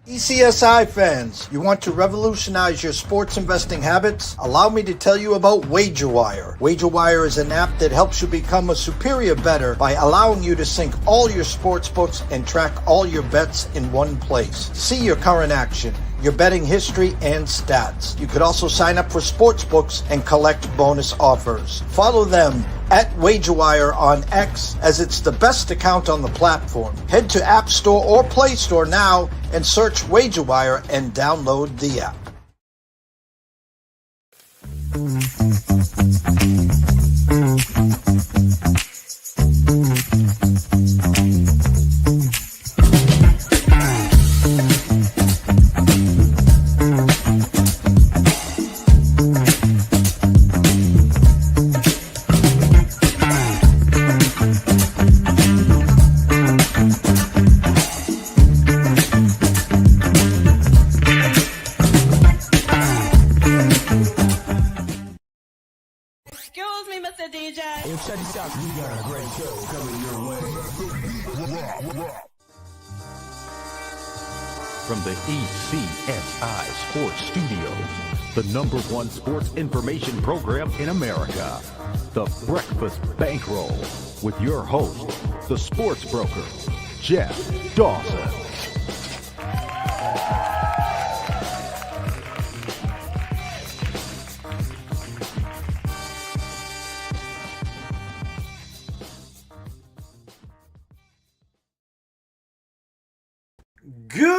ECSI fans, you want to revolutionize your sports investing habits? Allow me to tell you about WagerWire. WagerWire is an app that helps you become a superior bettor by allowing you to sync all your sports books and track all your bets in one place. See your current action, your betting history, and stats. You could also sign up for sports books and collect bonus offers. Follow them at WagerWire on X, as it's the best account on the platform. Head to App Store or Play Store now and search WagerWire and download the app. Excuse me, Mr. DJ. Hey, check this out. We got a great show coming your way. From the ECSI Sports Studios, the #1 sports information program in America, The Breakfast Bankroll, with your host, the sports broker, Jeff Dawson. Good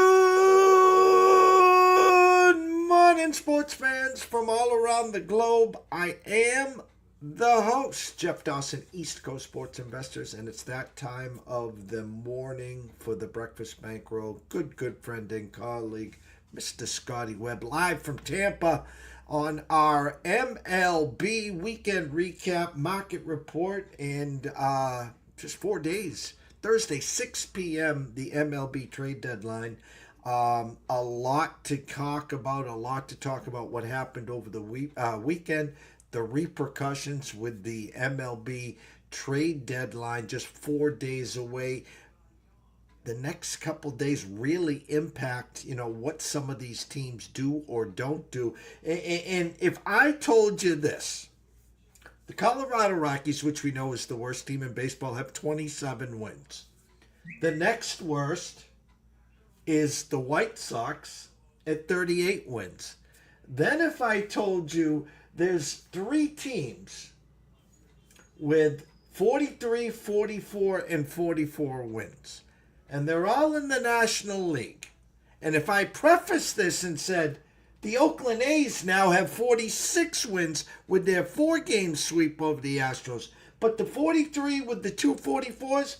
morning, sports fans from all around the globe. I am the host, Jeff Dawson, East Coast Sports Investors, and it's that time of the morning for the Breakfast Bankroll. Good friend and colleague, Mr. Scotty Webb, live from Tampa on our MLB weekend recap market report, and just 4 days. Thursday, 6 p.m., the MLB trade deadline. A lot to talk about what happened over the weekend, the repercussions with the MLB trade deadline just 4 days away. The next couple days really impact, what some of these teams do or don't do. And if I told you this, the Colorado Rockies, which we know is the worst team in baseball, have 27 wins. The next worst is the White Sox at 38 wins. Then if I told you there's 3 teams with 43, 44, and 44 wins, and they're all in the National League. And if I preface this and said, the Oakland A's now have 46 wins with their 4-game sweep over the Astros. But the 43 with the 244s,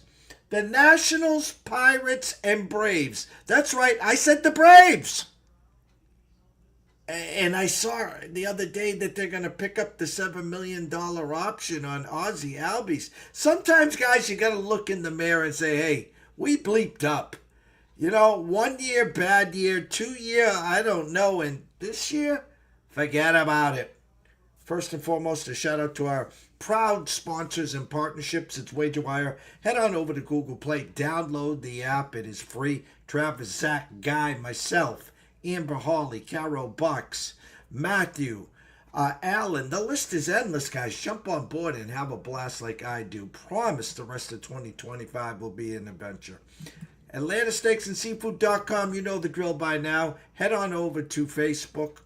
the Nationals, Pirates, and Braves. That's right, I said the Braves. And I saw the other day that they're going to pick up the $7 million option on Ozzie Albies. Sometimes, guys, you got to look in the mirror and say, hey, we bleeped up. 1 year, bad year, 2 year, I don't know. And this year, forget about it. First and foremost, a shout out to our proud sponsors and partnerships. It's WagerWire. Head on over to Google Play. Download the app. It is free. Travis, Zach, Guy, myself, Amber Hawley, Carol Bucks, Matthew, Alan. The list is endless, guys. Jump on board and have a blast like I do. Promise the rest of 2025 will be an adventure. AtlantaSteaksAndSeafood.com, you know the drill by now. Head on over to Facebook.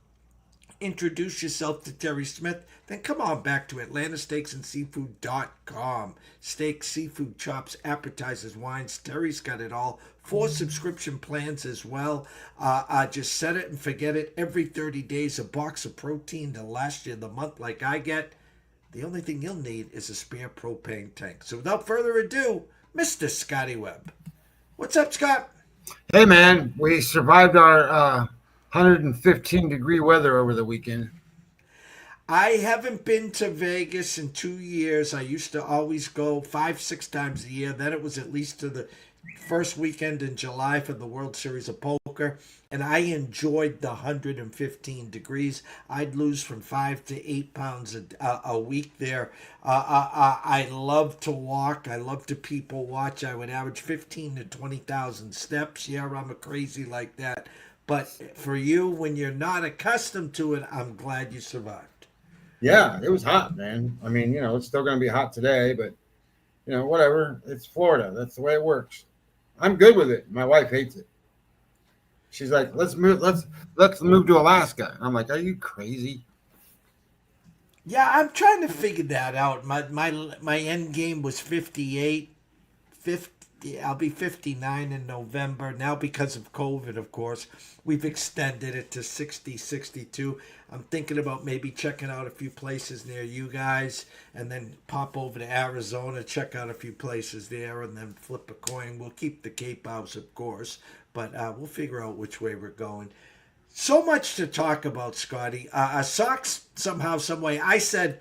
Introduce yourself to Terry Smith. Then come on back to AtlantaSteaksAndSeafood.com. Steaks, seafood, chops, appetizers, wines. Terry's got it all. 4 subscription plans as well. Just set it and forget it. Every 30 days, a box of protein to last you the month like I get. The only thing you'll need is a spare propane tank. So without further ado, Mr. Scotty Webb. What's up, Scott? Hey, man. We survived our 115-degree weather over the weekend. I haven't been to Vegas in 2 years. I used to always go 5-6 times a year. Then it was at least to the first weekend in July for the World Series of Poker, and I enjoyed the 115 degrees. I'd lose from 5 to 8 pounds a week there. I love to walk. I love to people watch. I would average 15 to 20,000 steps. Yeah, I'm a crazy like that. But for you, when you're not accustomed to it, I'm glad you survived. Yeah, it was hot, man. I mean, it's still going to be hot today, but whatever. It's Florida. That's the way it works. I'm good with it. My wife hates it. She's like, let's move. Let's move to Alaska. And I'm like, are you crazy? Yeah, I'm trying to figure that out. My end game was 58. 50, I'll be 59 in November. Now, because of COVID, of course, we've extended it to 60, 62. I'm thinking about maybe checking out a few places near you guys and then pop over to Arizona, check out a few places there, and then flip a coin. We'll keep the Cape House, of course, but we'll figure out which way we're going. So much to talk about, Scotty. Sox, somehow, some way. I said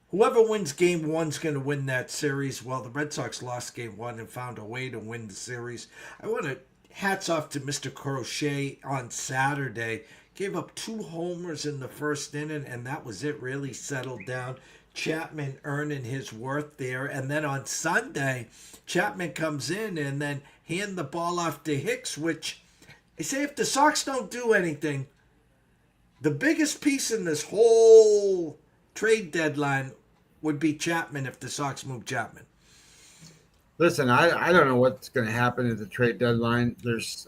whoever wins game one's going to win that series. Well, the Red Sox lost game one and found a way to win the series. I want to hats off to Mr. Crochet on Saturday. Gave up 2 homers in the first inning, and that was it. Really settled down. Chapman earning his worth there. And then on Sunday, Chapman comes in and then hand the ball off to Hicks, which I say if the Sox don't do anything, the biggest piece in this whole trade deadline would be Chapman if the Sox move Chapman. Listen, I don't know what's going to happen at the trade deadline. There's,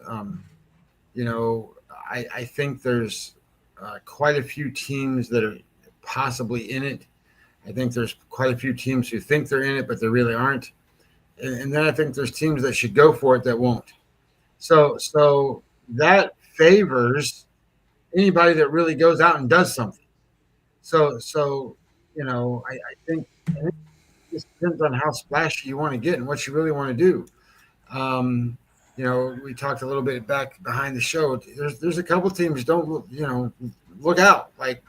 I think there's quite a few teams that are possibly in it. I think there's quite a few teams who think they're in it, but they really aren't. And then I think there's teams that should go for it that won't. So that favors anybody that really goes out and does something. So I think it just depends on how splashy you want to get and what you really want to do. We talked a little bit back behind the show. There's a couple teams don't look out. Like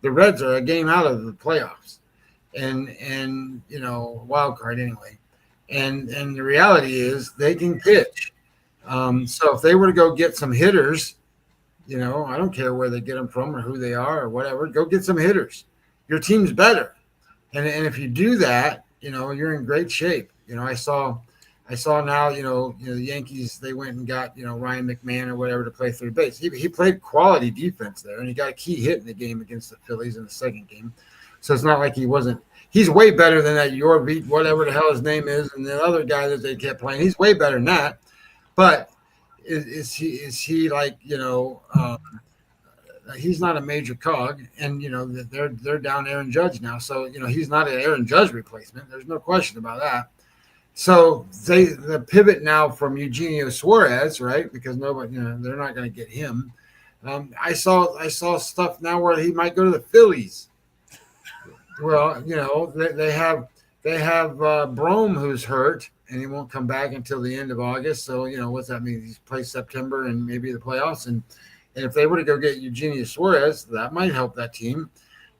the Reds are a game out of the playoffs, and wild card anyway. And the reality is they can pitch. So if they were to go get some hitters, I don't care where they get them from or who they are or whatever. Go get some hitters. Your team's better, and if you do that, you're in great shape. I saw now, the Yankees, they went and got, Ryan McMahon or whatever to play third base. He played quality defense there, and he got a key hit in the game against the Phillies in the second game. So it's not like he's way better than that Yorbeat, whatever the hell his name is, and the other guy that they kept playing. He's way better than that. But is he like, he's not a major cog, and, they're down Aaron Judge now. So, he's not an Aaron Judge replacement. There's no question about that. So the pivot now from Eugenio Suarez, right? Because nobody, they're not going to get him. I saw stuff now where he might go to the Phillies. Well, they have Brome who's hurt, and he won't come back until the end of August. So what's that mean? He's plays September and maybe the playoffs. And if they were to go get Eugenio Suarez, that might help that team.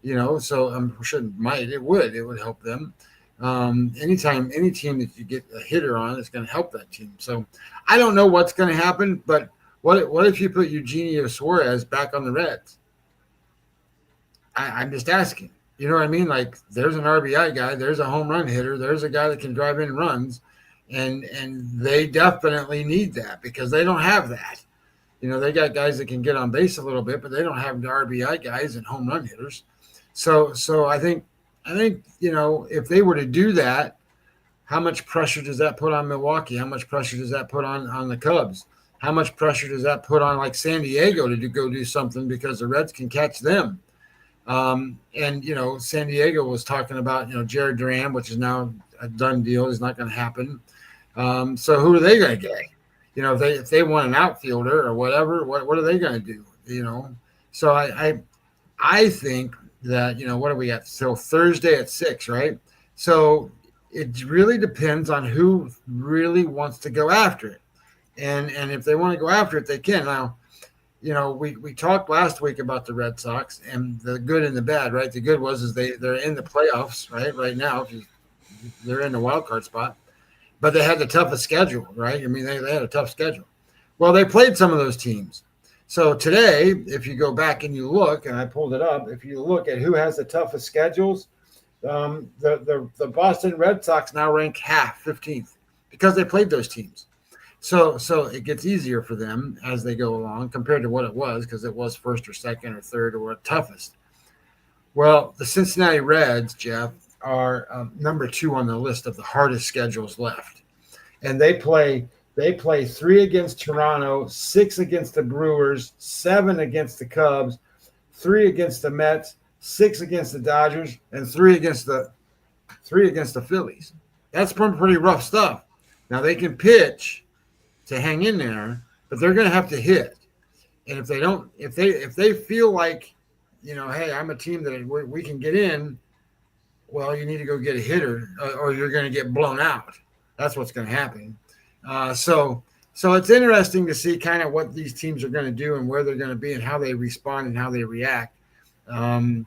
So it would help them. Any team that you get a hitter on is going to help that team. So I don't know what's going to happen, but what if you put Eugenio Suarez back on the Reds? I'm just asking. You know what I mean? Like there's an RBI guy, there's a home run hitter, there's a guy that can drive in runs, and they definitely need that because they don't have that. They got guys that can get on base a little bit, but they don't have the RBI guys and home run hitters. So I think if they were to do that, how much pressure does that put on Milwaukee? How much pressure does that put on the Cubs? How much pressure does that put on like San Diego to go do something because the Reds can catch them? San Diego was talking about, Jared Duran, which is now a done deal. Is not going to happen. So who are they going to get? If they want an outfielder or whatever, what are they going to do? So I think that, what do we got? So Thursday at 6, right? So it really depends on who really wants to go after it. And if they want to go after it, they can. Now, we talked last week about the Red Sox and the good and the bad, right? The good was they're in the playoffs, right now. They're in the wild card spot. but they had the toughest schedule, right? I mean, they had a tough schedule. Well, they played some of those teams. So today, if you go back and you look, and I pulled it up, if you look at who has the toughest schedules, the Boston Red Sox now rank 15th because they played those teams. So it gets easier for them as they go along compared to what it was, because it was first or second or third or toughest. Well, the Cincinnati Reds, Jeff, are number 2 on the list of the hardest schedules left, and they play 3 against Toronto, 6 against the Brewers, 7 against the Cubs, 3 against the Mets, 6 against the Dodgers, and 3 against the Phillies. That's pretty rough stuff. Now they can pitch to hang in there, but they're going to have to hit. And if they don't, if they feel like, hey, I'm a team that we can get in, well, you need to go get a hitter, or you're going to get blown out. That's what's going to happen. So it's interesting to see kind of what these teams are going to do and where they're going to be and how they respond and how they react. I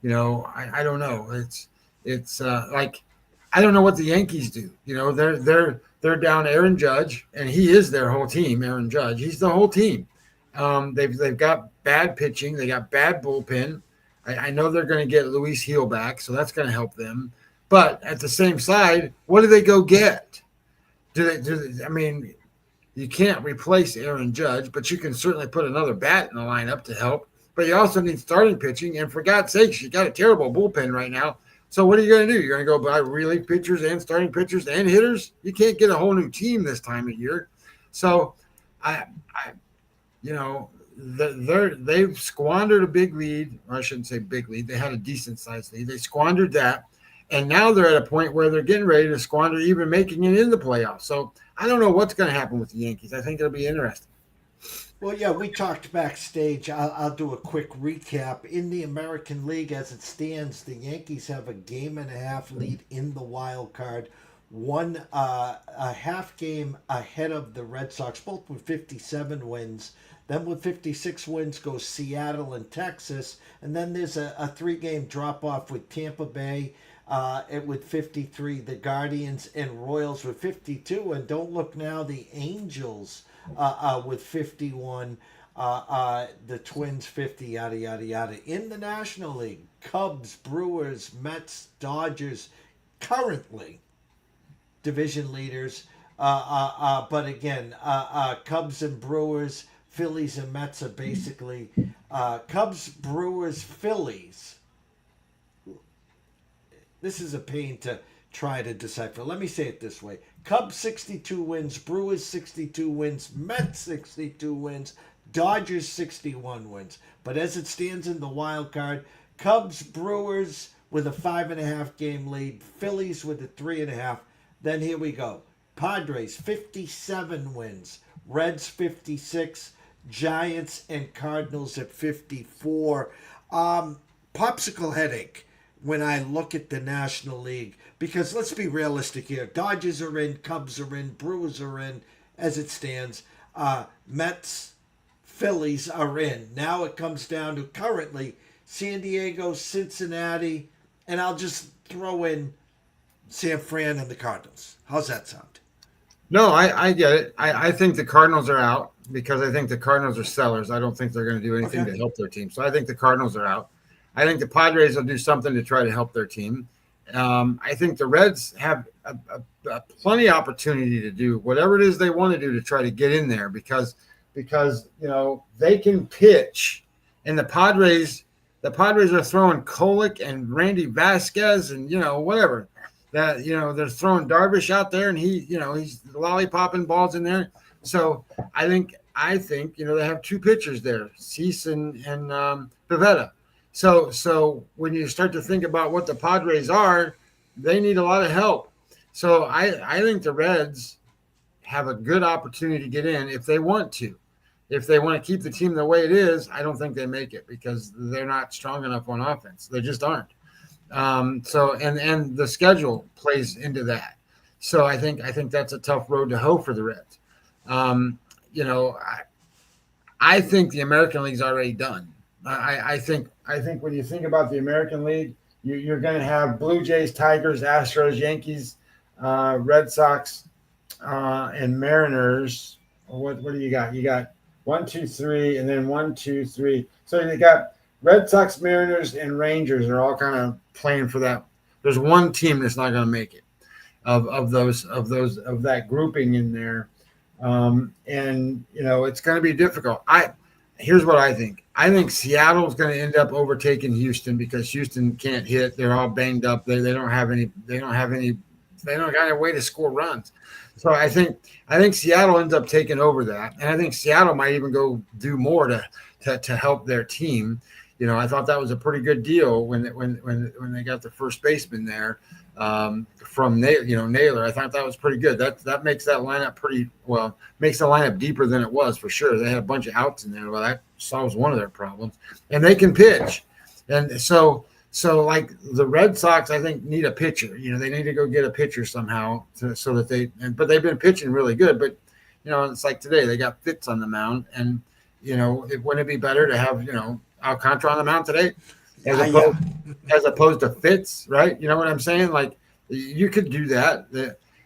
don't know. It's like, I don't know what the Yankees do. They're down Aaron Judge, and he is their whole team. Aaron Judge, he's the whole team. They've got bad pitching. They got bad bullpen. I know they're going to get Luis Heel back, so that's going to help them. But at the same side, what do they go get? I mean, you can't replace Aaron Judge, but you can certainly put another bat in the lineup to help. But you also need starting pitching, and for God's sakes, you got a terrible bullpen right now. So what are you going to do? You're going to go buy relief pitchers and starting pitchers and hitters? You can't get a whole new team this time of year. So they've squandered a big lead. Or I shouldn't say big lead. They had a decent sized lead. They squandered that. And now they're at a point where they're getting ready to squander even making it in the playoffs. So I don't know what's going to happen with the Yankees. I think it'll be interesting. Well, yeah, we talked backstage. I'll do a quick recap. In the American League, as it stands, the Yankees have a 1.5 lead in the wild card, a half game ahead of the Red Sox, both with 57 wins. Then with 56 wins goes Seattle and Texas, and then there's a 3-game drop-off with Tampa Bay with 53, the Guardians and Royals with 52, and don't look now, the Angels with 51, the Twins 50, yada, yada, yada. In the National League, Cubs, Brewers, Mets, Dodgers, currently division leaders. But again, Cubs and Brewers, Phillies and Mets are basically Cubs, Brewers, Phillies. This is a pain to try to decipher. Let me say it this way. Cubs 62 wins, Brewers 62 wins, Mets 62 wins, Dodgers 61 wins. But as it stands in the wild card, Cubs, Brewers with a 5.5 game lead, Phillies with a 3.5. Then here we go. Padres 57 wins, Reds 56, Giants and Cardinals at 54. Popsicle headache when I look at the National League, because let's be realistic here. Dodgers are in, Cubs are in, Brewers are in, as it stands. Mets, Phillies are in. Now it comes down to currently San Diego, Cincinnati, and I'll just throw in San Fran and the Cardinals. How's that sound? No, I get it. I think the Cardinals are out because I think the Cardinals are sellers. I don't think they're going to do anything to help their team. So I think the Cardinals are out. I think the Padres will do something to try to help their team. I think the Reds have a plenty of opportunity to do whatever it is they want to do to try to get in there because they can pitch, and the Padres are throwing Kolick and Randy Vasquez and whatever that they're throwing Darvish out there, and he's lollipopping balls in there. So I think they have 2 pitchers there, Cease and Pivetta. So when you start to think about what the Padres are, they need a lot of help. So I think the Reds have a good opportunity to get in if they want to. If they want to keep the team the way it is, I don't think they make it because they're not strong enough on offense. They just aren't. So the schedule plays into that. So I think that's a tough road to hoe for the Reds. I think the American League's already done. I think when you think about the American League, you're going to have Blue Jays, Tigers, Astros, Yankees, Red Sox, and Mariners. What do you got? You got 1, 2, 3, and then 1, 2, 3. So you got Red Sox, Mariners, and Rangers are all kind of playing for that. There's one team that's not going to make it of that grouping in there, and it's going to be difficult. Here's what I think. I think Seattle's going to end up overtaking Houston because Houston can't hit. They're all banged up. They don't have any. They don't got a way to score runs. So I think Seattle ends up taking over that, and I think Seattle might even go do more to help their team. I thought that was a pretty good deal when they got the first baseman there from Naylor. I thought that was pretty good. That makes that lineup makes the lineup deeper than it was for sure. They had a bunch of outs in there. Well, that solves one of their problems, and they can pitch, and so like the Red Sox, I think need a pitcher. They need to go get a pitcher somehow but they've been pitching really good. But it's like today they got Fitz on the mound, and wouldn't it be better to have Alcantara on the mound today as opposed to Fitz, right? You know what I'm saying? Like you could do that,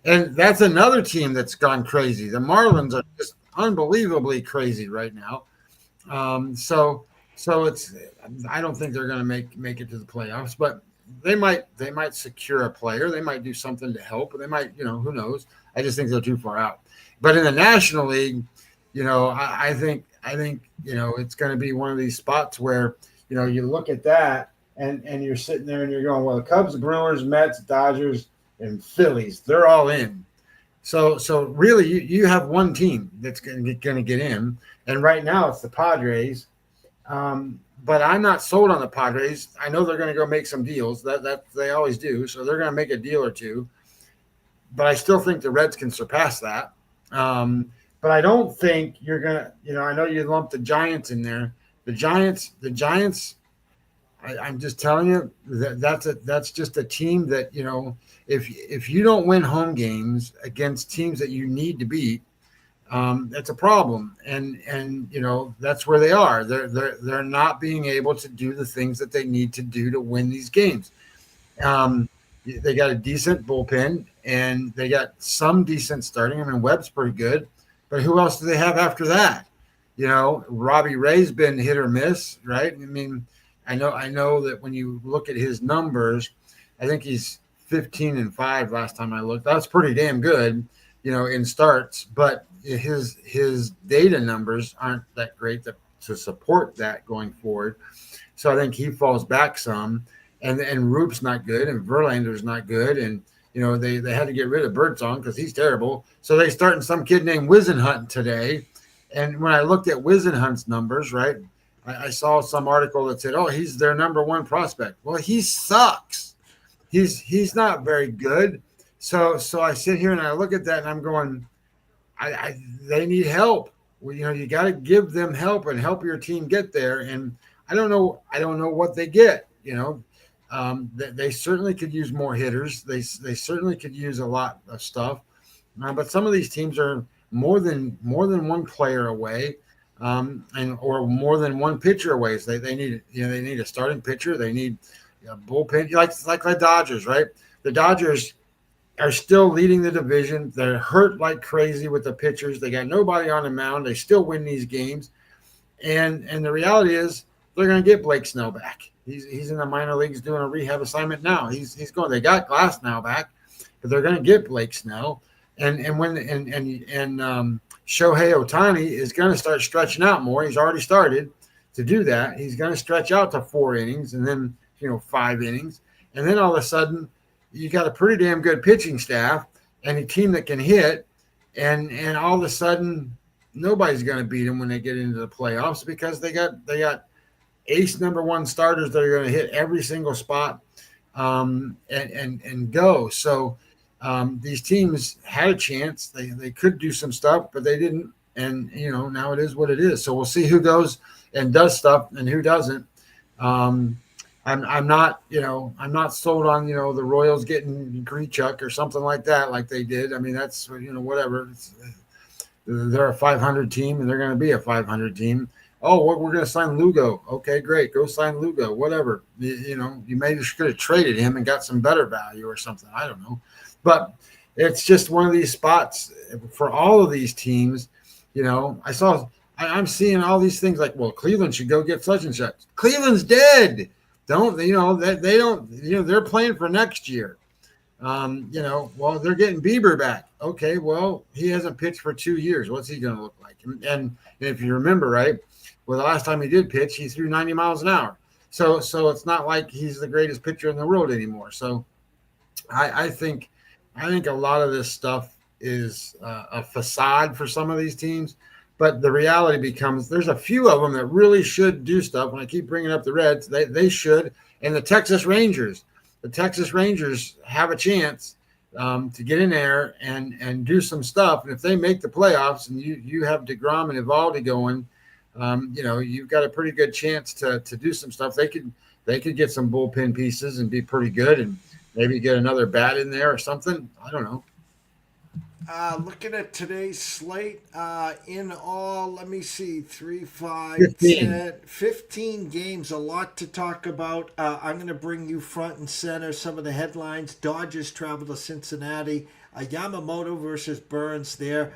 and that's another team that's gone crazy. The Marlins are just unbelievably crazy right now. So it's I don't think they're going to make it to the playoffs, but they might secure a player. They might do something to help, or they might, who knows? I just think they're too far out. But in the National League, I think it's going to be one of these spots where you look at that and you're sitting there and you're going, well, the Cubs, Brewers, Mets, Dodgers, and Phillies, they're all in. So really, you have one team that's going to get in, and right now it's the Padres. But I'm not sold on the Padres. I know they're going to go make some deals. That they always do. So they're going to make a deal or two. But I still think the Reds can surpass that. But I don't think you're going to, I know you lumped the Giants in there. The Giants, I'm just telling you that's just a team that, if you don't win home games against teams that you need to beat, that's a problem, and that's where they are. They're not being able to do the things that they need to do to win these games. They got a decent bullpen, and they got some decent starting. I mean, Webb's pretty good, but who else do they have after that? Robbie Ray's been hit or miss, right? I mean, I know that when you look at his numbers, I think he's 15-5 last time I looked. That's pretty damn good, in starts, but his data numbers aren't that great to support that going forward. So I think he falls back some, and Roop's not good, and Verlander's not good, and they had to get rid of Birdsong because he's terrible. So they starting some kid named Wisenhunt today, and when I looked at Wisenhunt's numbers, right, I saw some article that said, oh, he's their number one prospect. Well, he sucks. He's not very good. So I sit here and I look at that and I'm going, they need help. Well, you got to give them help and help your team get there. And I don't know what they get. They certainly could use more hitters. They certainly could use a lot of stuff. But some of these teams are more than one player away, or more than one pitcher away. So they need they need a starting pitcher. They need a bullpen, like the Dodgers, right? The Dodgers are still leading the division. They're hurt like crazy with the pitchers. They got nobody on the mound. They still win these games. And the reality is they're going to get Blake Snell back. He's in the minor leagues doing a rehab assignment now. He's going. They got Glass now back, but they're going to get Blake Snell. And Shohei Ohtani is going to start stretching out more. He's already started to do that. He's going to stretch out to 4 innings and then 5 innings, and then all of a sudden you got a pretty damn good pitching staff and a team that can hit, and all of a sudden nobody's going to beat them when they get into the playoffs because they got ace number one starters that are going to hit every single spot and go. So these teams had a chance. They could do some stuff, but they didn't. And now it is what it is. So we'll see who goes and does stuff and who doesn't. I'm not sold on, the Royals getting Grichuk or something like that, like they did. I mean, that's, whatever. They're a 500 team and they're going to be a 500 team. Oh, we're going to sign Lugo. Okay, great. Go sign Lugo, whatever. You maybe could have traded him and got some better value or something. I don't know. But it's just one of these spots for all of these teams. I'm seeing all these things like, well, Cleveland should go get such and such. Cleveland's dead. Don't they don't they're playing for next year. Well, they're getting Bieber back. Okay, well, he hasn't pitched for 2 years. What's he going to look like? And if you remember, right, well, the last time he did pitch, he threw 90 miles an hour. So it's not like he's the greatest pitcher in the world anymore. So I think a lot of this stuff is a facade for some of these teams. But the reality becomes there's a few of them that really should do stuff. When I keep bringing up the Reds, they should. And the Texas Rangers have a chance to get in there and do some stuff. And if they make the playoffs and you have DeGrom and Evaldi going, you've got a pretty good chance to do some stuff. They could get some bullpen pieces and be pretty good and maybe get another bat in there or something. I don't know. Looking at today's slate, in all, let me see, 3, 5, 15. 10, 15 games, a lot to talk about. I'm going to bring you front and center some of the headlines. Dodgers travel to Cincinnati. Yamamoto versus Burns there.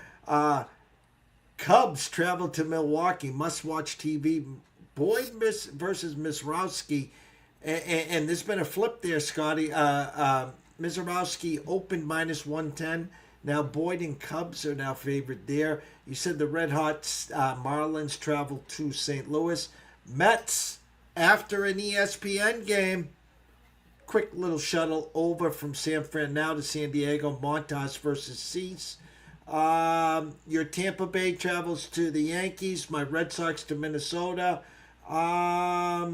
Cubs travel to Milwaukee. Must-watch TV. Boyd versus Misrowski. And there's been a flip there, Scotty. Misrowski opened -110. Now Boyd and Cubs are now favored there. You said the Red Hot Marlins travel to St. Louis. Mets, after an ESPN game, quick little shuttle over from San Fran now to San Diego. Montas versus Cease. Your Tampa Bay travels to the Yankees. My Red Sox to Minnesota. Yeah,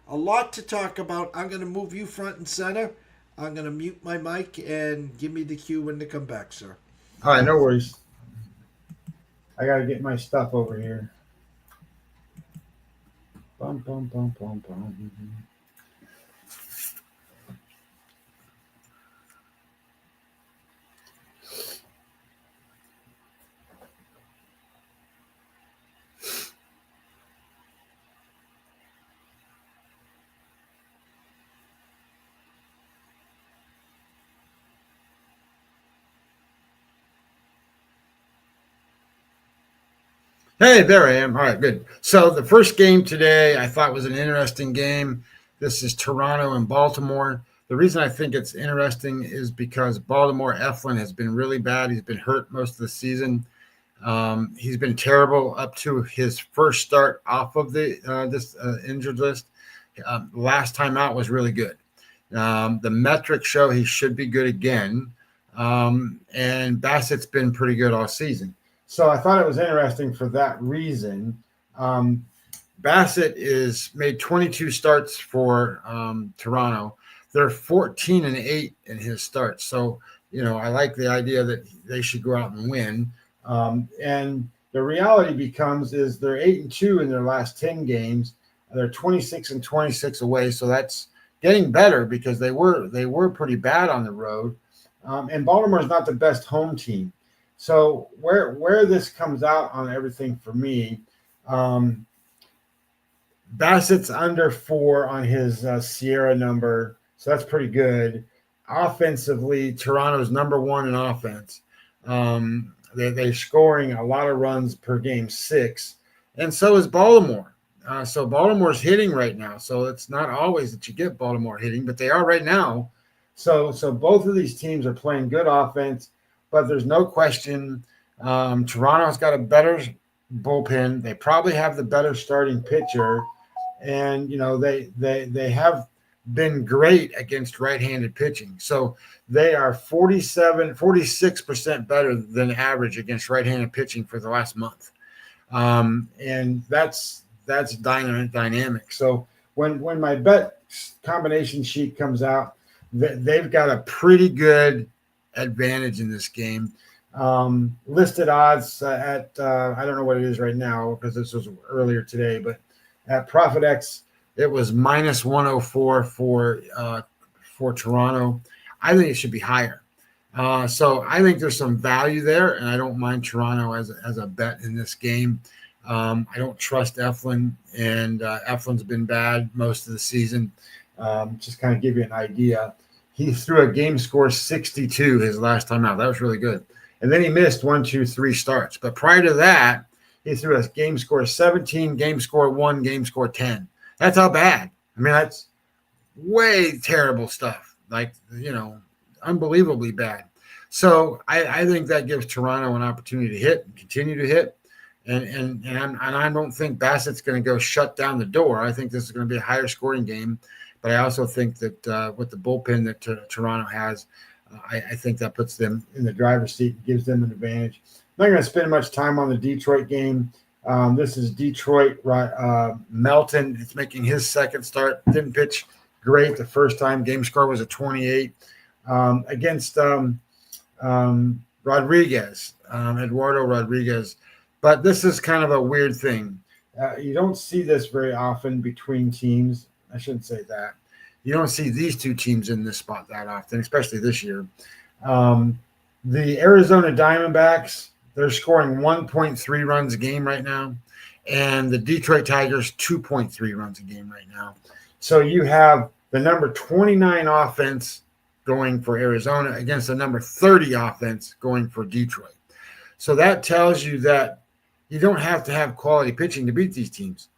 a lot to talk about. I'm going to move you front and center. I'm going to mute my mic and give me the cue when to come back, sir. All right, no worries. I got to get my stuff over here. Bum, bum, bum, bum, bum. Hey, there I am. All right, good. So the first game today I thought was an interesting game. This is Toronto and Baltimore. The reason I think it's interesting is because Baltimore Eflin has been really bad. He's been hurt most of the season. He's been terrible up to his first start off of this injured list. Last time out was really good. The metrics show he should be good again. And Bassett's been pretty good all season. So I thought it was interesting for that reason. Bassett is made 22 starts for Toronto. They're 14-8 in his starts. So, I like the idea that they should go out and win. And the reality becomes is they're 8-2 in their last 10 games. They're 26-26 away. So that's getting better because they were pretty bad on the road. And Baltimore is not the best home team. So where this comes out on everything for me, Bassett's under 4 on his Sierra number, so that's pretty good. Offensively, Toronto's number 1 in offense. They're scoring a lot of runs per game, 6, and so is Baltimore. So Baltimore's hitting right now, so it's not always that you get Baltimore hitting, but they are right now. So both of these teams are playing good offense. But there's no question Toronto's got a better bullpen. They probably have the better starting pitcher. And, they have been great against right-handed pitching. So they are 46% better than average against right-handed pitching for the last month. And that's dynamic. So when my bet combination sheet comes out, they've got a pretty good advantage in this game. Listed odds at I don't know what it is right now because this was earlier today, but at ProfitX it was -104 for Toronto. I think it should be higher. So I think there's some value there, and I don't mind Toronto as a bet in this game. I don't trust Eflin, and Eflin's been bad most of the season. Just kind of give you an idea. He threw a game score 62 his last time out. That was really good. And then he missed 1, 2, 3 starts. But prior to that, he threw a game score 17, game score 1, game score 10. That's how bad. I mean, that's way terrible stuff. Like, unbelievably bad. So I think that gives Toronto an opportunity to hit and continue to hit. And I don't think Bassett's going to go shut down the door. I think this is going to be a higher scoring game. But I also think that with the bullpen that Toronto has, I think that puts them in the driver's seat and gives them an advantage. I'm not going to spend much time on the Detroit game. This is Detroit. Melton is making his second start. Didn't pitch great the first time. Game score was a 28 against Rodriguez, Eduardo Rodriguez. But this is kind of a weird thing. You don't see this very often between teams. I shouldn't say that. You don't see these two teams in this spot that often, especially this year. The Arizona Diamondbacks, they're scoring 1.3 runs a game right now. And the Detroit Tigers, 2.3 runs a game right now. So you have the number 29 offense going for Arizona against the number 30 offense going for Detroit. So that tells you that you don't have to have quality pitching to beat these teams.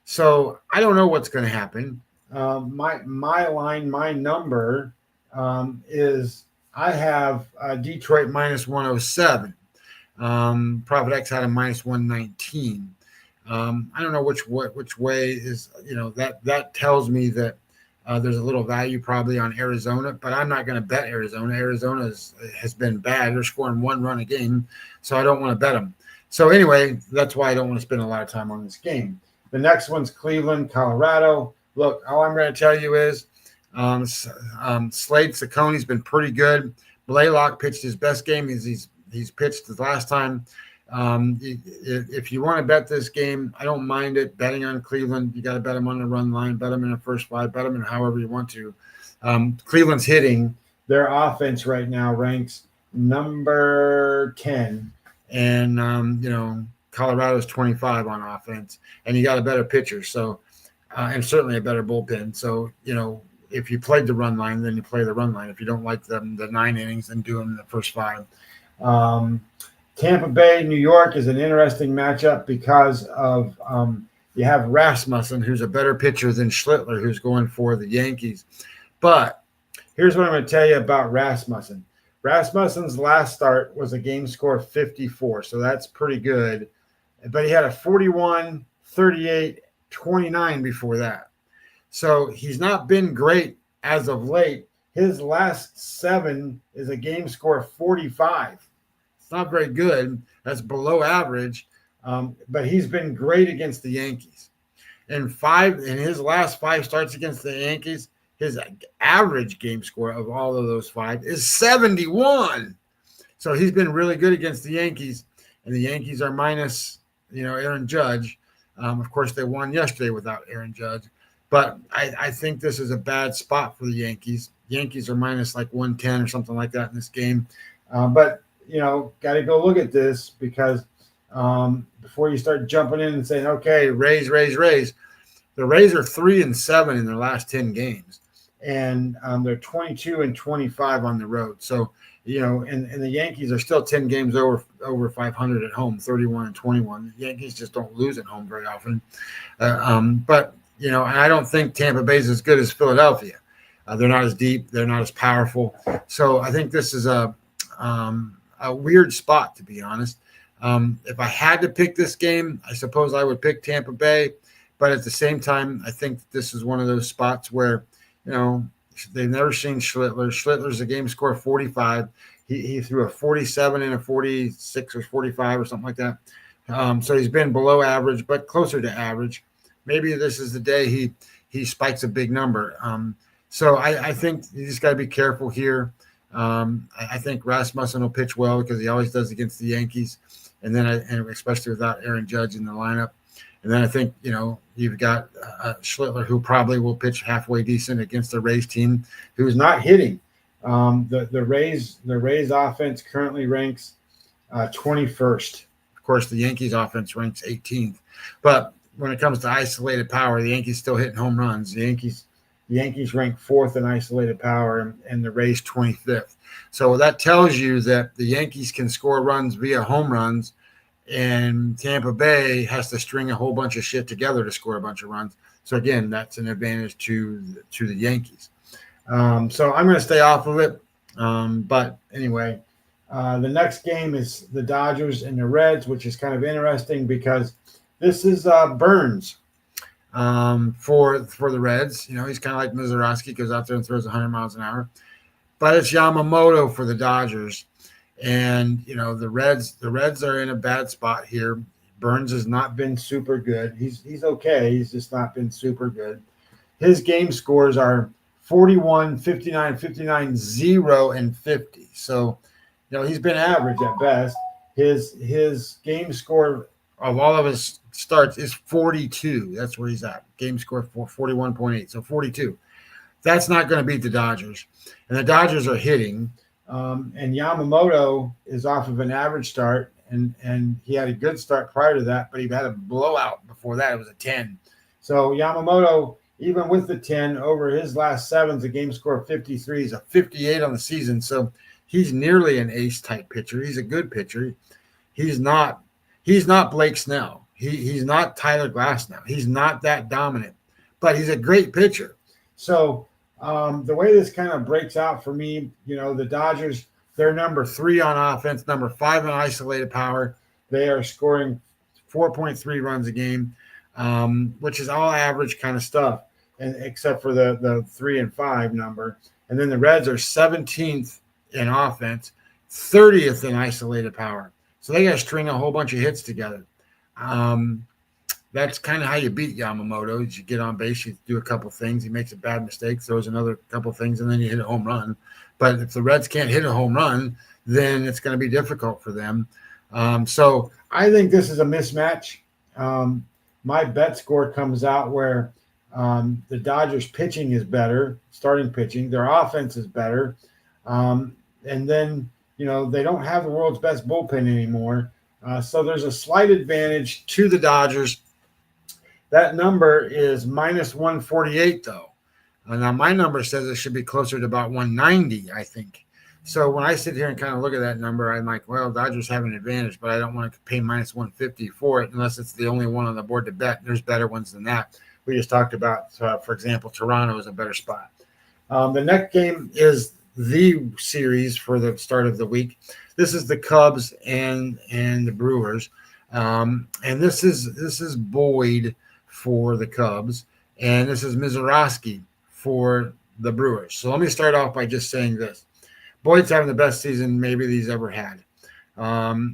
So I don't know what's going to happen. My number is I have Detroit minus 107. Profit X had a minus 119. I don't know which way is, that tells me that there's a little value probably on Arizona, but I'm not going to bet Arizona. Arizona has been bad. They're scoring 1 run a game, so I don't want to bet them. So anyway, that's why I don't want to spend a lot of time on this game. The next one's Cleveland, Colorado. Look, all I'm going to tell you is Slade Cicconi's been pretty good. Blaylock pitched his best game he's pitched the last time. If you want to bet this game, I don't mind it. Betting on Cleveland, you got to bet them on the run line, bet them in the first 5, bet them in however you want to. Cleveland's hitting. Their offense right now ranks number 10. And, Colorado's 25 on offense. And you got a better pitcher. So, and certainly a better bullpen. So, if you played the run line, then you play the run line. If you don't like the 9 innings, then do them in the first 5. Tampa Bay, New York is an interesting matchup because of you have Rasmussen, who's a better pitcher than Schlittler, who's going for the Yankees. But here's what I'm going to tell you about Rasmussen. Rasmussen's last start was a game score 54, so that's pretty good. But he had a 41, 38, 29 before that. So he's not been great as of late. His last 7 is a game score 45. It's not very good. That's below average. But he's been great against the Yankees. In his last 5 starts against the Yankees, his average game score of all of those 5 is 71. So he's been really good against the Yankees. And the Yankees are minus, Aaron Judge. Of course, they won yesterday without Aaron Judge. But I think this is a bad spot for the Yankees. Yankees are minus like 110 or something like that in this game. But, got to go look at this because before you start jumping in and saying, okay, Rays. The Rays are 3-7 in their last 10 games. And they're 22-25 on the road. So, and the Yankees are still 10 games over 500 at home, 31-21. The Yankees just don't lose at home very often. But, and I don't think Tampa Bay is as good as Philadelphia. They're not as deep. They're not as powerful. So I think this is a weird spot, to be honest. If I had to pick this game, I suppose I would pick Tampa Bay. But at the same time, I think this is one of those spots where, they've never seen Schlittler. Schlittler's a game score 45. He threw a 47 and a 46 or 45 or something like that. So he's been below average, but closer to average. Maybe this is the day he spikes a big number. So I think you just got to be careful here. I think Rasmussen will pitch well because he always does against the Yankees, and especially without Aaron Judge in the lineup. And then I think, you've got Schlittler, who probably will pitch halfway decent against the Rays team, who's not hitting. The Rays offense currently ranks 21st. Of course, the Yankees offense ranks 18th. But when it comes to isolated power, the Yankees still hitting home runs. The Yankees The Yankees rank 4th in isolated power, and the Rays 25th. So that tells you that the Yankees can score runs via home runs, and Tampa Bay has to string a whole bunch of shit together to score a bunch of runs. So again, that's an advantage to the Yankees. So I'm going to stay off of it. But anyway, the next game is the Dodgers and the Reds, which is kind of interesting because this is Burns for the Reds. You know, he's kind of like Mizorowski, goes out there and throws 100 miles an hour. But it's Yamamoto for the Dodgers. And, you know, the Reds are in a bad spot here. Burns has not been super good. He's okay. He's just not been super good. His game scores are 41, 59, 59, 0, and 50. So, you know, he's been average at best. His game score of all of his starts is 42. That's where he's at. Game score for 41.8. So 42. That's not going to beat the Dodgers. And the Dodgers are hitting. And Yamamoto is off of an average start. And he had a good start prior to that, but he had a blowout before that. It was a 10. So Yamamoto, even with the 10 over his last 7, the game score of 53 is a 58 on the season. So he's nearly an ace type pitcher. He's a good pitcher. He's not Blake Snell. He's not Tyler Glasnow. He's not that dominant, but he's a great pitcher. So the way this kind of breaks out for me, you know, the Dodgers, they're number 3 on offense, number 5 in isolated power. They are scoring 4.3 runs a game, which is all average kind of stuff, and except for the 3 and 5 number. And then the Reds are 17th in offense, 30th in isolated power. So they got to string a whole bunch of hits together. That's kind of how you beat Yamamoto. Is you get on base, you do a couple things. He makes a bad mistake, throws another couple things, and then you hit a home run. But if the Reds can't hit a home run, then it's going to be difficult for them. So I think this is a mismatch. My bet score comes out where the Dodgers pitching is better, starting pitching. Their offense is better. And then, you know, they don't have the world's best bullpen anymore. So there's a slight advantage to the Dodgers. That number is minus 148, though. Now, my number says it should be closer to about 190, I think. So when I sit here and kind of look at that number, I'm like, well, Dodgers have an advantage, but I don't want to pay minus 150 for it unless it's the only one on the board to bet. There's better ones than that. We just talked about, for example, Toronto is a better spot. The next game is the series for the start of the week. This is the Cubs and the Brewers. And this is Boyd for the Cubs, and this is Mizorowski for the Brewers. So let me start off by just saying this. Boyd's having the best season maybe he's ever had.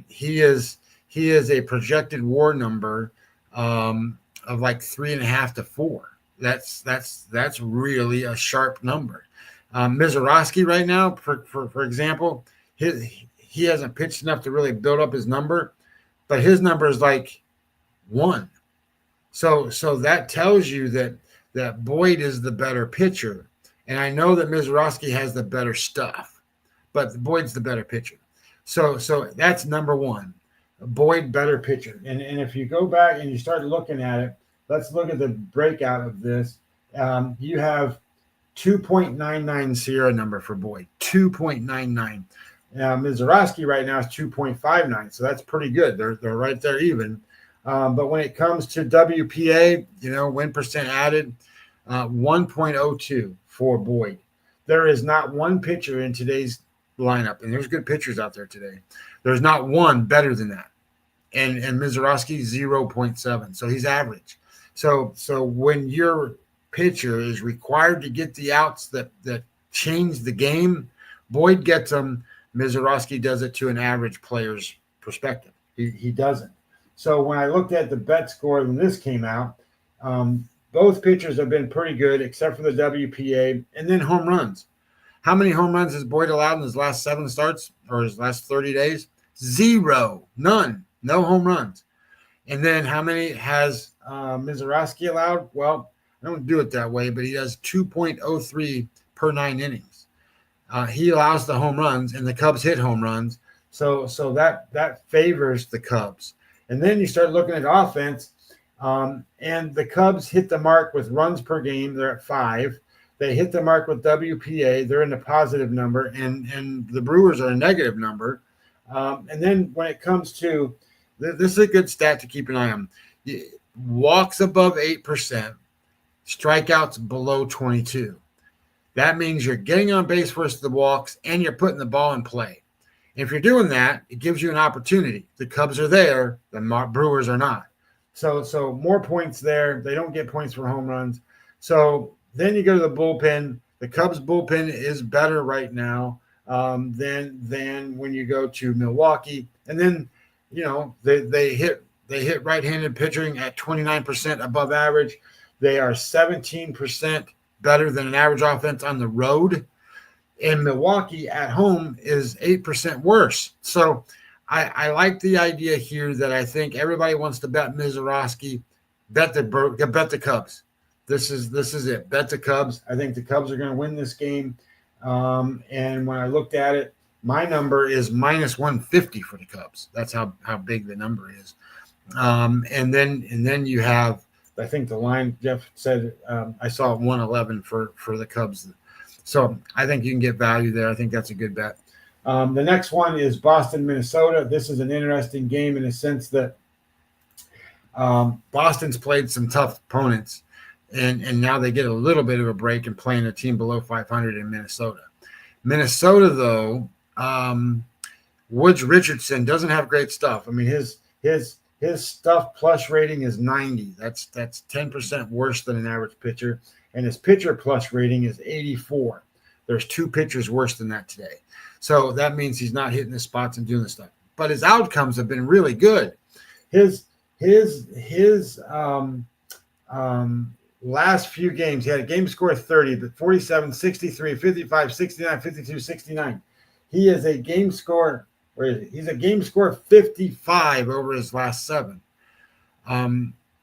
He is a projected WAR number of like 3.5 to 4. That's really a sharp number. Mizorowski right now, for example, he hasn't pitched enough to really build up his number, but his number is like 1. So that tells you that Boyd is the better pitcher. And I know that Mizorowski has the better stuff, but Boyd's the better pitcher. So that's number 1. Boyd, better pitcher. And if you go back and you start looking at it, let's look at the breakout of this. You have 2.99 Sierra number for Boyd, 2.99. Mizorowski right now is 2.59, so that's pretty good. They're right there even. But when it comes to WPA, you know, win percent added, 1.02 for Boyd. There is not one pitcher in today's lineup, and there's good pitchers out there today. There's not one better than that. And Mizorowski 0.7, so he's average. So when your pitcher is required to get the outs that change the game, Boyd gets them. Mizorowski does it to an average player's perspective. He doesn't. So when I looked at the bet score when this came out, both pitchers have been pretty good except for the WPA, and then home runs. How many home runs has Boyd allowed in his last 7 starts or his last 30 days? 0. None. No home runs. And then how many has Mizorowski allowed? Well, I don't do it that way, but he does 2.03 per 9 innings. He allows the home runs, and the Cubs hit home runs. So that favors the Cubs. And then you start looking at offense, and the Cubs hit the mark with runs per game. They're at 5. They hit the mark with WPA. They're in the positive number, and the Brewers are a negative number. And then when it comes to this is a good stat to keep an eye on. Walks above 8%, strikeouts below 22. That means you're getting on base versus the walks, and you're putting the ball in play. If you're doing that, it gives you an opportunity. The Cubs are there, the Brewers are not. So more points there. They don't get points for home runs. So then you go to the bullpen. The Cubs bullpen is better right now than when you go to Milwaukee. And then, they hit right-handed pitching at 29% above average. They are 17% better than an average offense on the road. And Milwaukee at home is 8% worse. So I like the idea here that I think everybody wants to bet Mizorowski, bet the Cubs. This is it. Bet the Cubs. I think the Cubs are going to win this game. And when I looked at it, my number is minus 150 for the Cubs. That's how big the number is. And then you have, I think the line Jeff said I saw 111 for the Cubs. So I think you can get value there. I think that's a good bet. The next one is Boston, Minnesota. This is an interesting game in the sense that Boston's played some tough opponents, and now they get a little bit of a break in playing a team below 500 in Minnesota. Minnesota, though, Woods Richardson doesn't have great stuff. I mean, his stuff plus rating is 90. That's 10% worse than an average pitcher. And his pitcher plus rating is 84. There's 2 pitchers worse than that today. So that means he's not hitting the spots and doing the stuff. But his outcomes have been really good. His last few games, he had a game score of 30, but 47, 63, 55, 69, 52, 69. He is a game score. Where is he? He's a game score 55 over his last 7.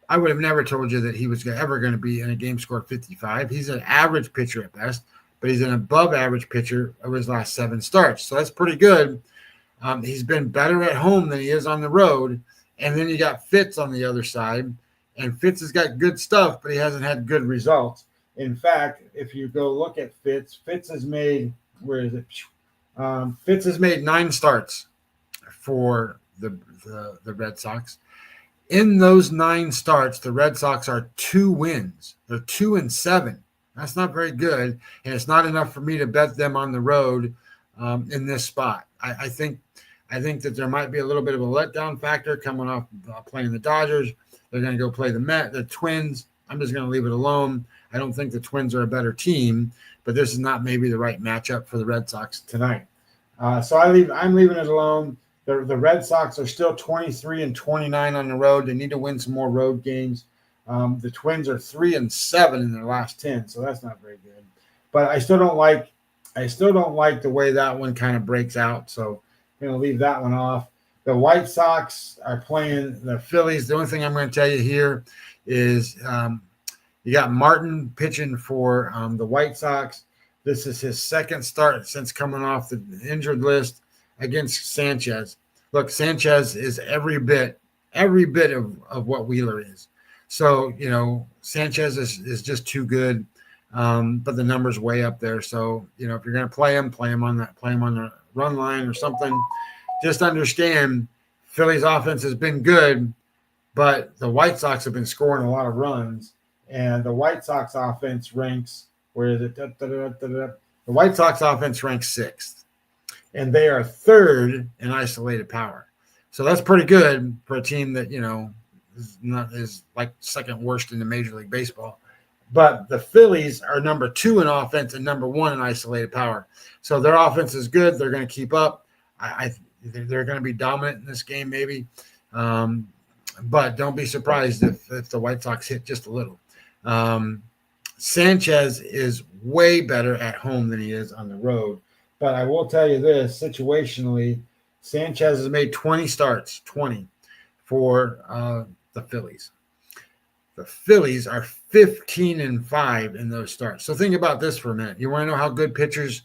I would have never told you that he was ever going to be in a game score 55. He's an average pitcher at best, but he's an above average pitcher over his last 7 starts. So that's pretty good. He's been better at home than he is on the road. And then you got Fitz on the other side. And Fitz has got good stuff, but he hasn't had good results. In fact, if you go look at Fitz has made, where is it? Fitz has made 9 starts for the Red Sox. In those 9 starts, the Red Sox are 2 wins. They're 2-7. That's not very good, and it's not enough for me to bet them on the road in this spot. I think that there might be a little bit of a letdown factor coming off playing the Dodgers. They're going to go play the Twins. I'm just going to leave it alone. I don't think the Twins are a better team, but this is not maybe the right matchup for the Red Sox tonight. So I'm leaving it alone. The Red Sox are still 23-29 on the road. They need to win some more road games. The Twins are 3-7 in their last 10, so that's not very good. But I still don't like the way that one kind of breaks out. So I'm going to leave that one off. The White Sox are playing the Phillies. The only thing I'm going to tell you here is you got Martin pitching for the White Sox. This is his second start since coming off the injured list against Sanchez. Look, Sanchez is every bit of what Wheeler is. So, Sanchez is just too good, but the number's way up there. So, if you're going to play him on the run line or something. Just understand Philly's offense has been good, but the White Sox have been scoring a lot of runs, and the White Sox offense ranks, where is it? The White Sox offense ranks 6th, and they are 3rd in isolated power. So that's pretty good for a team that, is like 2nd worst in the Major League Baseball. But the Phillies are number 2 in offense and number 1 in isolated power. So their offense is good. They're going to keep up. They're going to be dominant in this game, maybe. But don't be surprised if the White Sox hit just a little. Sanchez is way better at home than he is on the road. But I will tell you this, situationally, Sanchez has made 20 starts, 20 for the Phillies. The Phillies are 15-5 in those starts. So think about this for a minute. You want to know how good pitchers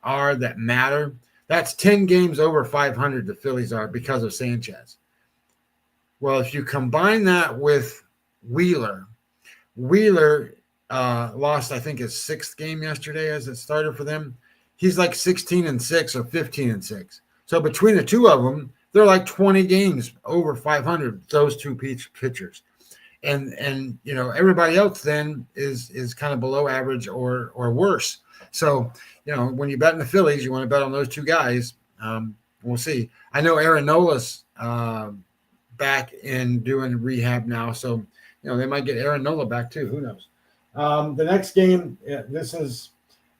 are that matter? That's 10 games over 500 the Phillies are because of Sanchez. Well, if you combine that with Wheeler lost, I think, his 6th game yesterday as it started for them. He's like 16-6 or 15-6. So between the two of them, they're like 20 games over 500. Those two pitchers, and everybody else then is kind of below average or worse. So when you bet in the Phillies, you want to bet on those two guys. We'll see. I know Aaron Nola's back in doing rehab now, so they might get Aaron Nola back too. Who knows? The next game, this is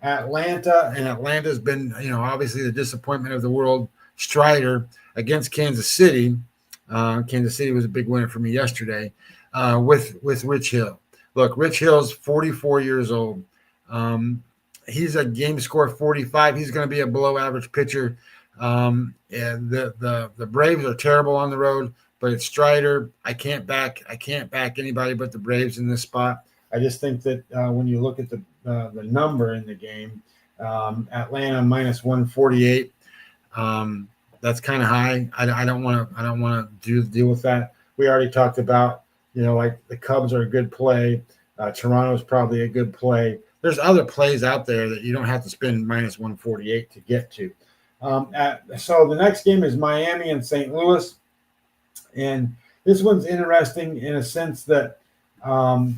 Atlanta, and Atlanta's been, obviously the disappointment of the world. Strider against Kansas City. Kansas City was a big winner for me yesterday with Rich Hill. Look, Rich Hill's 44 years old. He's a game score 45. He's going to be a below average pitcher. And the Braves are terrible on the road, but it's Strider. I can't back anybody but the Braves in this spot. I just think that when you look at the number in the game, Atlanta minus 148. That's kind of high. I don't want to deal with that. We already talked about, like the Cubs are a good play. Toronto's probably a good play. There's other plays out there that you don't have to spend minus 148 to get to. So the next game is Miami and St. Louis. And this one's interesting in a sense that Edward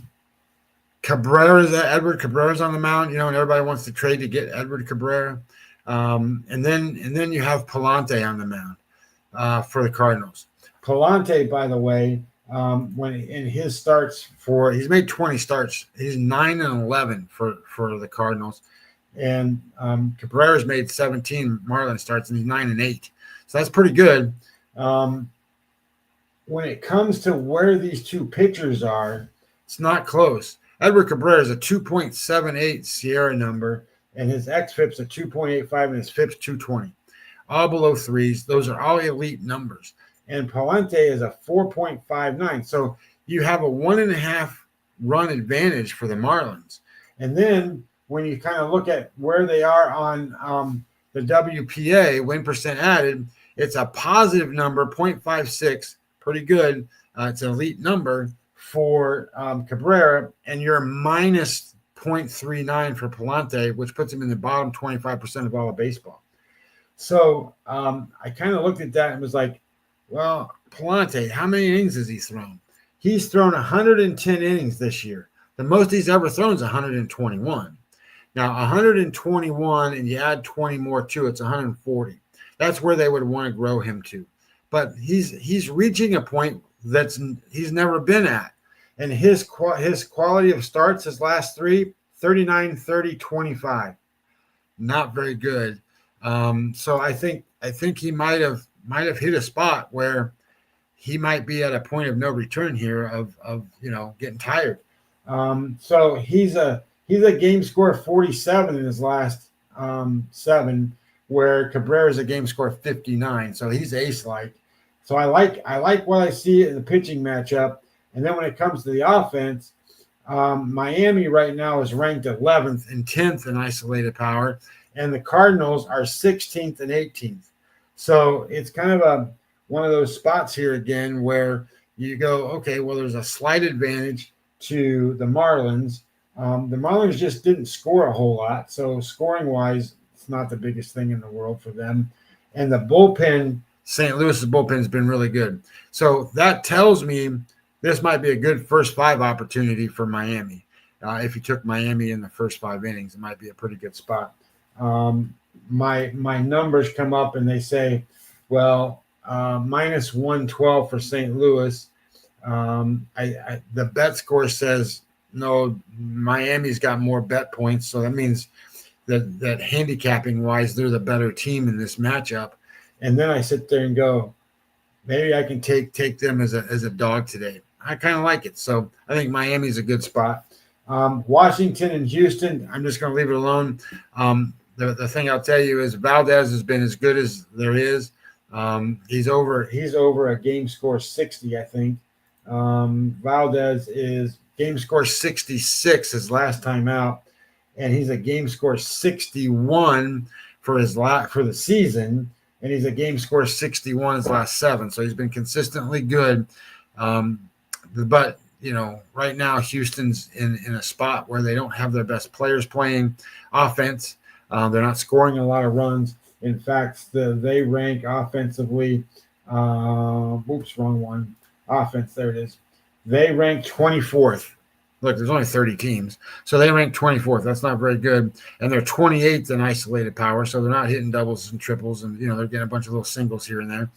Cabrera's on the mound, and everybody wants to trade to get Edward Cabrera. And then you have Palante on the mound for the Cardinals. Palante, by the way, when in his starts he's made 20 starts. He's 9-11 for the Cardinals, and Cabrera's made 17 Marlins starts, and he's 9-8. So that's pretty good. When it comes to where these two pitchers are, it's not close. Edward Cabrera is a 2.78 Sierra number, and his xFIP's a 2.85, and his FIP's 220. All below threes. Those are all elite numbers. And Palante is a 4.59. So you have a 1.5 run advantage for the Marlins. And then when you kind of look at where they are on the WPA, win percent added, it's a positive number, 0.56, pretty good. It's an elite number for Cabrera, and you're minus 0.39 for Palante, which puts him in the bottom 25% of all of baseball. So I kind of looked at that and was like, well, Palante, how many innings has he thrown? He's thrown 110 innings this year. The most he's ever thrown is 121. Now, 121, and you add 20 more to it, it's 140. That's where they would want to grow him to. But he's reaching a point he's never been at. And his quality of starts, his last three, 39, 30, 25. Not very good. So I think he might have hit a spot where he might be at a point of no return here of getting tired. So he's a game score 47 in his last 7, where Cabrera's a game score 59. So he's ace-like. So I like what I see in the pitching matchup. And then when it comes to the offense, Miami right now is ranked 11th and 10th in isolated power, and the Cardinals are 16th and 18th. So it's kind of one of those spots here again where you go, okay, well, there's a slight advantage to the Marlins. The Marlins just didn't score a whole lot, so scoring-wise, it's not the biggest thing in the world for them. And the bullpen, St. Louis's bullpen has been really good. So that tells me this might be a good first 5 opportunity for Miami. If you took Miami in the first 5 innings, it might be a pretty good spot. My numbers come up and they say, well, minus 112 for St. Louis. The bet score says no, Miami's got more bet points, so that means that handicapping wise, they're the better team in this matchup. And then I sit there and go, maybe I can take them as a dog today. I kind of like it. So I think Miami's a good spot. Washington and Houston, I'm just going to leave it alone. The thing I'll tell you is Valdez has been as good as there is. He's over a game score 60, I think. Valdez is game score 66 his last time out, and he's a game score 61 for the season, and he's a game score 61 his last 7. So he's been consistently good. But right now Houston's in a spot where they don't have their best players playing offense. They're not scoring a lot of runs. In fact, they rank offensively. Oops, wrong one. Offense, there it is. They rank 24th. Look, there's only 30 teams, so they rank 24th. That's not very good, and they're 28th in isolated power, so they're not hitting doubles and triples, and they're getting a bunch of little singles here and there.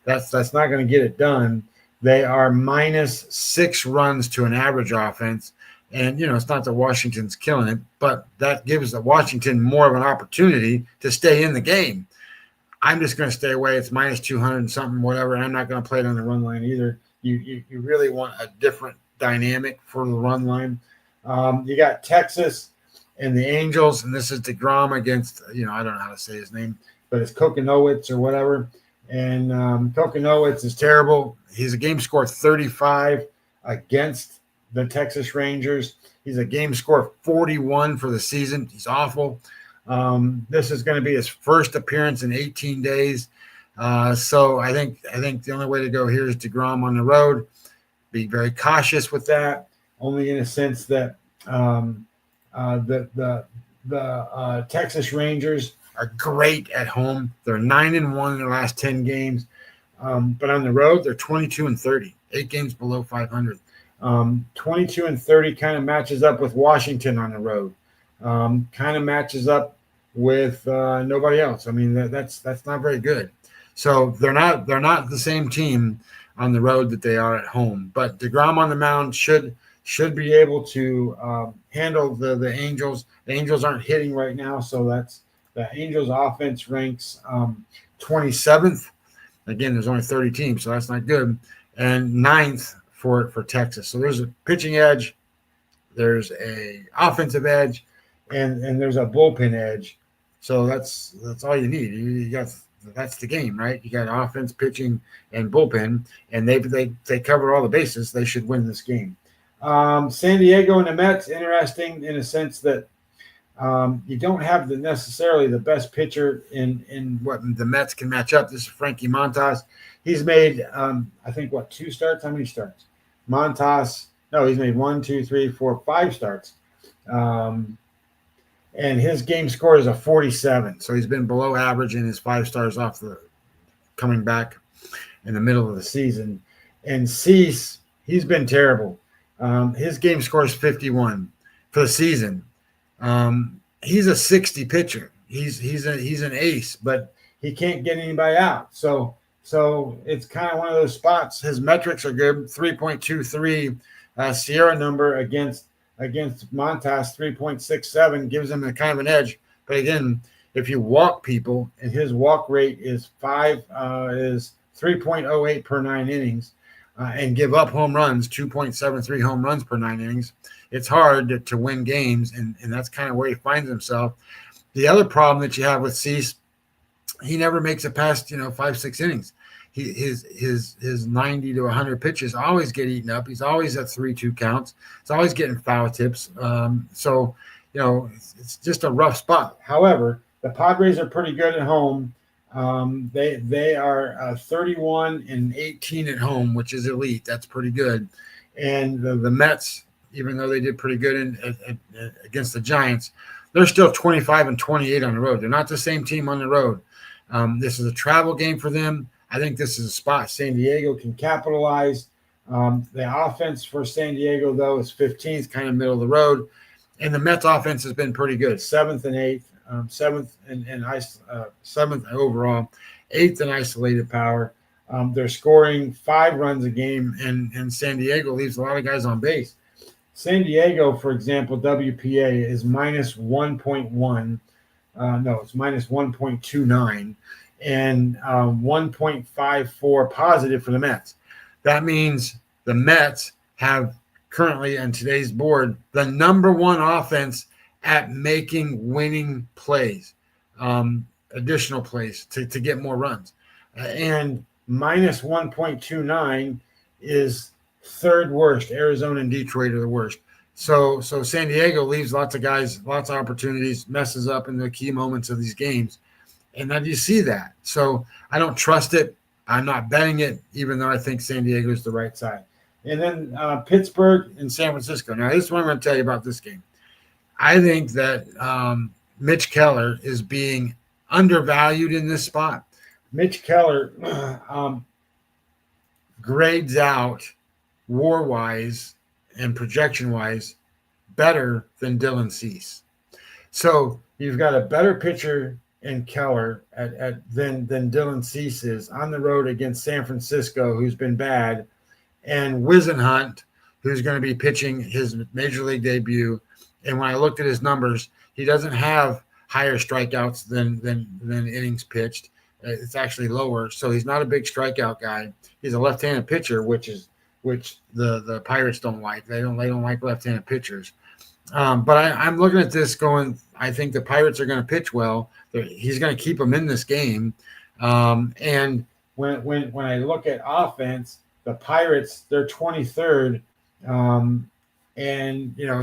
That's not going to get it done. They are minus 6 runs to an average offense, and it's not that Washington's killing it, but that gives the Washington more of an opportunity to stay in the game. I'm just going to stay away. It's minus 200 and something, whatever, and I'm not going to play it on the run line either. You really want a different dynamic for the run line. You got Texas and the Angels, and this is DeGrom against, I don't know how to say his name, but it's Kokonowitz or whatever. And Kokonowitz is terrible. He's a game score 35 against the Texas Rangers. He's a game score 41 for the season. He's awful. This is going to be his first appearance in 18 days. So I think the only way to go here is DeGrom on the road. Be very cautious with that, only in a sense that the Texas Rangers are great at home. They're 9-1 in their last 10 games, but on the road they're 22-30, 8 games below 500. 22-30 kind of matches up with Washington on the road. Kind of matches up with nobody else. I mean, that's not very good. So they're not the same team on the road that they are at home. But DeGrom on the mound should be able to handle the Angels. The Angels aren't hitting right now, so that's the Angels offense ranks 27th. Again, there's only 30 teams, so that's not good. And 9th for Texas. So there's a pitching edge, there's a offensive edge, and there's a bullpen edge. So that's all you need. You got that's the game, right? You got offense, pitching, and bullpen, and they cover all the bases. They should win this game. San Diego and the Mets, interesting in a sense that you don't have necessarily the best pitcher in what the Mets can match up. This is Frankie Montas. He's made, I think, 2 starts? How many starts? He's made 1, 2, 3, 4, 5 starts. And his game score is a 47. So he's been below average in his 5 stars coming back in the middle of the season. And Cease, he's been terrible. His game score is 51 for the season. He's a 60 pitcher. He's an ace, but he can't get anybody out. So it's kind of one of those spots. His metrics are good. 3.23 Sierra number against Montas, 3.67 gives him a kind of an edge. But again, if you walk people, and his walk rate is 3.08 per 9 innings, and give up home runs, 2.73 home runs per 9 innings, it's hard to win games, and that's kind of where he finds himself. The other problem that you have with Cease, he never makes it past 5-6 innings. His 90 to 100 pitches always get eaten up. He's always at 3-2 counts. He's always getting foul tips. So it's just a rough spot. However, the Padres are pretty good at home. They are 31-18 at home, which is elite. That's pretty good. And the Mets, even though they did pretty good against the Giants, they're still 25-28 on the road. They're not the same team on the road. This is a travel game for them. I think this is a spot San Diego can capitalize. The offense for San Diego, though, is 15th, kind of middle of the road. And the Mets offense has been pretty good, 7th and 8th, 7th overall, 8th in isolated power. They're scoring 5 runs a game, and San Diego leaves a lot of guys on base. San Diego, for example, WPA is minus 1.1. It's minus 1.29. And 1.54 positive for the Mets. That means the Mets have currently on today's board the number 1 offense at making winning plays, additional plays to get more runs. And minus 1.29 is 3rd worst. Arizona and Detroit are the worst. So San Diego leaves lots of guys, lots of opportunities, messes up in the key moments of these games. And now you see that. So I don't trust it. I'm not betting it, even though I think San Diego is the right side. And then Pittsburgh and San Francisco. Now, this is what I'm going to tell you about this game. I think that Mitch Keller is being undervalued in this spot. Mitch Keller grades out WAR-wise and projection-wise better than Dylan Cease. So you've got a better pitcher in Keller than Dylan Cease is on the road against San Francisco, who's been bad, and Wisenhunt, who's going to be pitching his major league debut. And when I looked at his numbers, he doesn't have higher strikeouts than innings pitched. It's actually lower, so he's not a big strikeout guy. He's a left-handed pitcher, which the Pirates don't like. They don't like left-handed pitchers. But I'm looking at this going, I think the Pirates are going to pitch well. He's going to keep them in this game. And when I look at offense, the Pirates, they're 23rd. And,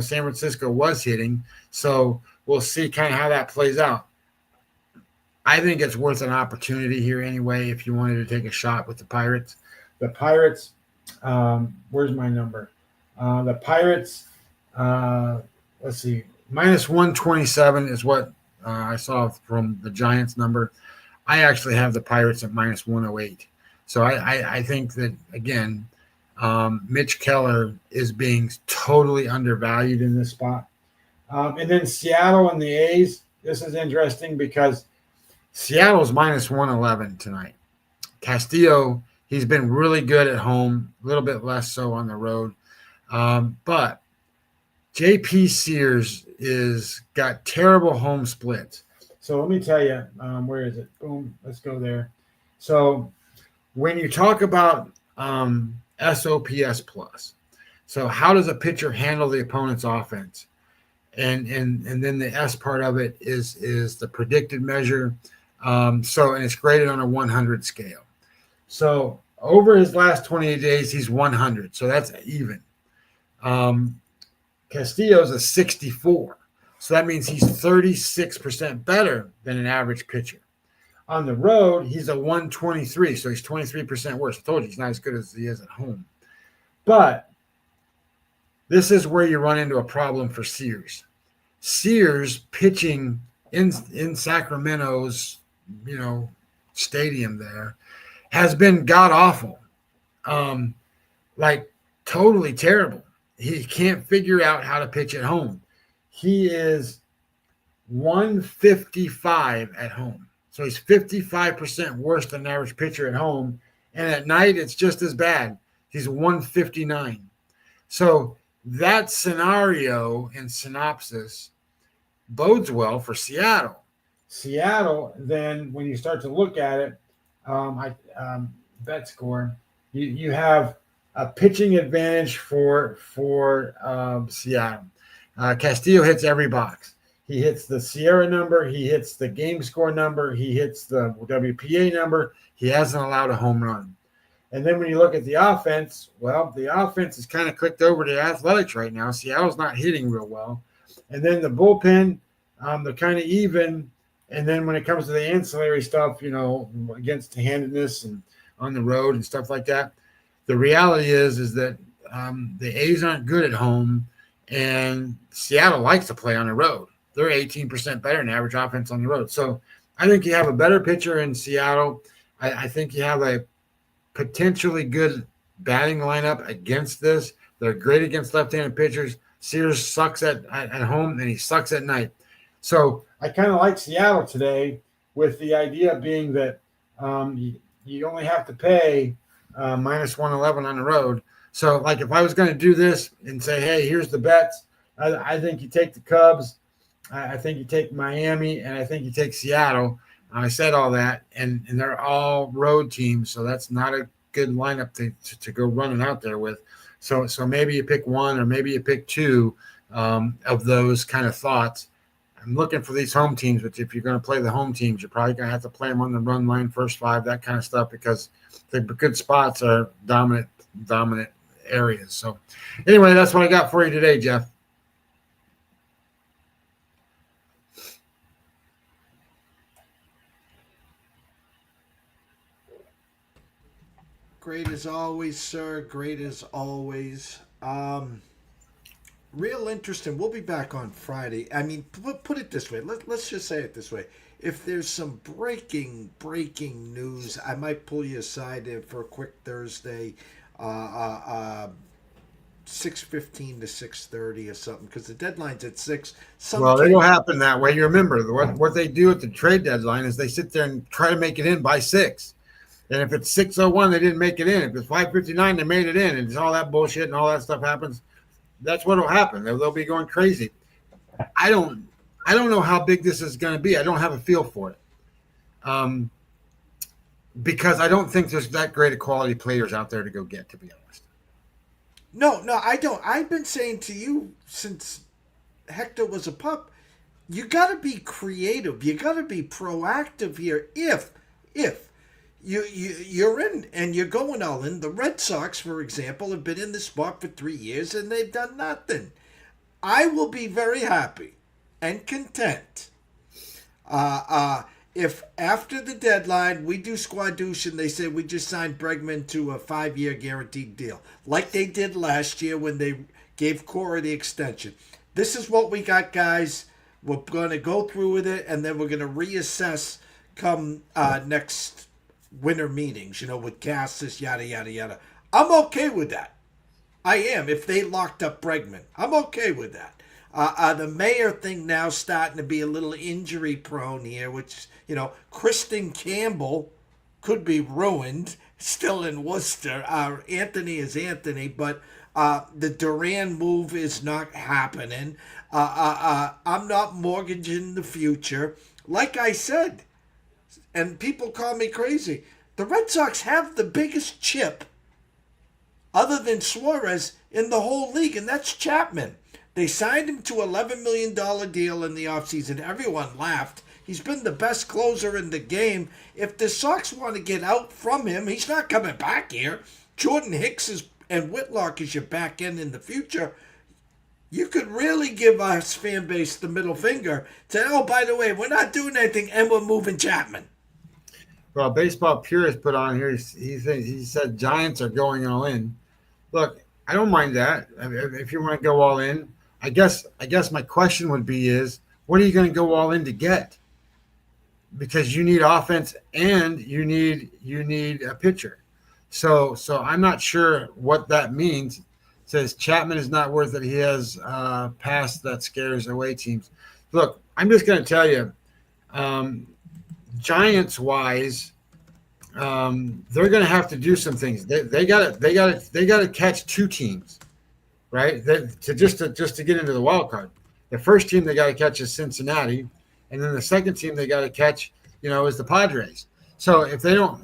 San Francisco was hitting. So we'll see kind of how that plays out. I think it's worth an opportunity here anyway if you wanted to take a shot with the Pirates. The Pirates, where's my number? The Pirates, let's see, minus 127 is what I saw from the Giants number. I actually have the Pirates at minus 108. So I think that, again, Mitch Keller is being totally undervalued in this spot. And then Seattle and the A's, this is interesting because Seattle's minus 111 tonight. Castillo, he's been really good at home, a little bit less so on the road. But J.P. Sears is got terrible home splits. So let me tell you, where is it? Boom, let's go there. So when you talk about SOPS plus, so how does a pitcher handle the opponent's offense? And then the S part of it is the predicted measure. And it's graded on a 100 scale. So over his last 28 days, he's 100. So that's even. Castillo's a 64. So that means he's 36% better than an average pitcher. On the road, he's a 123. So he's 23% worse. I told you he's not as good as he is at home. But this is where you run into a problem for Sears. Sears pitching in Sacramento's, stadium there has been god awful, like totally terrible. He can't figure out how to pitch at home. He is 155 at home. So he's 55% worse than an average pitcher at home. And at night, it's just as bad. He's 159. So that scenario and synopsis bodes well for Seattle. Seattle, then, when you start to look at it, bet score, you have a pitching advantage for Seattle. Castillo hits every box. He hits the Sierra number. He hits the game score number. He hits the WPA number. He hasn't allowed a home run. And then when you look at the offense, well, the offense is kind of clicked over to Athletics right now. Seattle's not hitting real well. And then the bullpen, they're kind of even. And then when it comes to the ancillary stuff, against handedness and on the road and stuff like that, the reality is that the A's aren't good at home, and Seattle likes to play on the road. They're 18% better than average offense on the road. So I think you have a better pitcher in Seattle. I think you have a potentially good batting lineup against this. They're great against left-handed pitchers. Sears sucks at home, and he sucks at night. So I kind of like Seattle today, with the idea being that you only have to pay minus 111 on the road. So, like, if I was going to do this and say, hey, here's the bets, I think you take the Cubs, I think you take Miami, and I think you take Seattle. I said all that, and they're all road teams, so that's not a good lineup to go running out there with. So maybe you pick one, or maybe you pick two of those kind of thoughts. I'm looking for these home teams, but if you're going to play the home teams, you're probably going to have to play them on the run line, first five, that kind of stuff, because the good spots are dominant areas. So anyway, that's what I got for you today, Jeff. Great as always, sir. Great as always. Real interesting. We'll be back on Friday. I mean, put it this way. Let's just say it this way. If there's some breaking news, I might pull you aside for a quick Thursday, 6:15 to 6:30 or something, because the deadline's at 6. Well, it'll happen that way. You remember what they do at the trade deadline is they sit there and try to make it in by 6. And if it's 6:01, they didn't make it in. If it's 5:59, they made it in. And it's all that bullshit and all that stuff happens. That's what will happen. They'll be going crazy. I don't know how big this is going to be. I don't have a feel for it. Because I don't think there's that great a quality players out there to go get, to be honest. No, I don't. I've been saying to you since Hector was a pup, you got to be creative. You got to be proactive here. If you're in and you're going all in, the Red Sox, for example, have been in the spot for 3 years and they've done nothing. I will be very happy and content if after the deadline we do squadouche and they say we just signed Bregman to a 5-year guaranteed deal, like they did last year when they gave Cora the extension. This is what we got, guys. We're going to go through with it, and then we're going to reassess come next winter meetings, with Cassis, yada, yada, yada. I'm okay with that. I am. If they locked up Bregman, I'm okay with that. The mayor thing now starting to be a little injury prone here, which, Kristen Campbell could be ruined still in Worcester. Anthony is Anthony, but the Duran move is not happening. I'm not mortgaging the future. Like I said, and people call me crazy, the Red Sox have the biggest chip other than Suarez in the whole league, and that's Chapman. They signed him to an $11 million deal in the offseason. Everyone laughed. He's been the best closer in the game. If the Sox want to get out from him, he's not coming back here. Jordan Hicks and Whitlock is your back end in the future. You could really give us fan base the middle finger. Say, oh, by the way, we're not doing anything and we're moving Chapman. Well, Baseball Purist put on here, he said Giants are going all in. Look, I don't mind that. If you want to go all in, I guess my question would be is, what are you going to go all in to get? Because you need offense and you need a pitcher. So I'm not sure what that means. It says Chapman is not worth it. He has passed that scares away teams. Look, I'm just going to tell you, Giants wise, they're going to have to do some things. They got to catch 2 teams, right? To get into the wild card. The first team they got to catch is Cincinnati, and then the second team they got to catch, is the Padres. So if they don't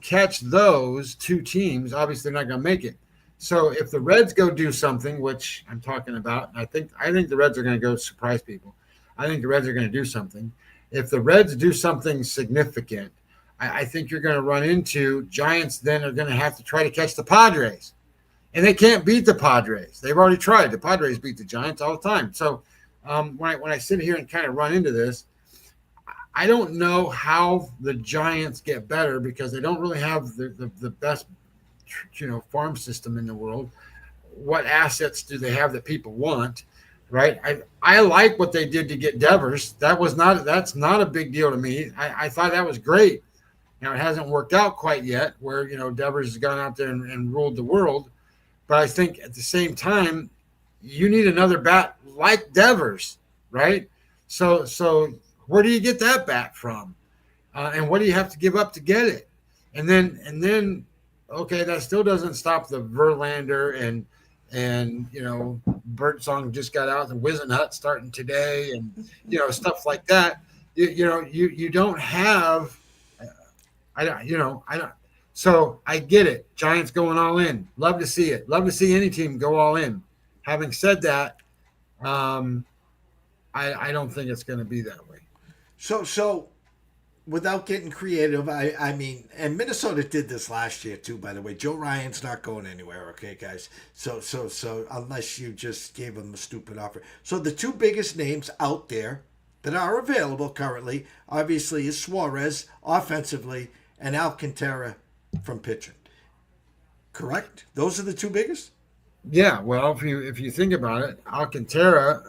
catch those 2 teams, obviously they're not going to make it. So if the Reds go do something, which I'm talking about, I think the Reds are going to go surprise people. I think the Reds are going to do something. If the Reds do something significant, I think you're going to run into Giants then are going to have to try to catch the Padres. And they can't beat the Padres. They've already tried. The Padres beat the Giants all the time. So when I sit here and kind of run into this, I don't know how the Giants get better because they don't really have the best farm system in the world. What assets do they have that people want? Right. I like what they did to get Devers. That's not a big deal to me. I thought that was great. Now it hasn't worked out quite yet where, Devers has gone out there and ruled the world. But I think at the same time, you need another bat like Devers, right? So where do you get that bat from? And what do you have to give up to get it? And then, okay, that still doesn't stop the Verlander and Birdsong just got out, the Wizenhut starting today, and stuff like that. You don't have. I don't. So I get it. Giants going all in. Love to see it. Love to see any team go all in. Having said that, I don't think it's going to be that way. So without getting creative, I mean, and Minnesota did this last year too, by the way. Joe Ryan's not going anywhere, okay, guys? So unless you just gave him a stupid offer. So the 2 biggest names out there that are available currently, obviously, is Suarez offensively and Alcantara from pitching. Correct? Those are the two biggest? Yeah, well, if you think about it, Alcantara,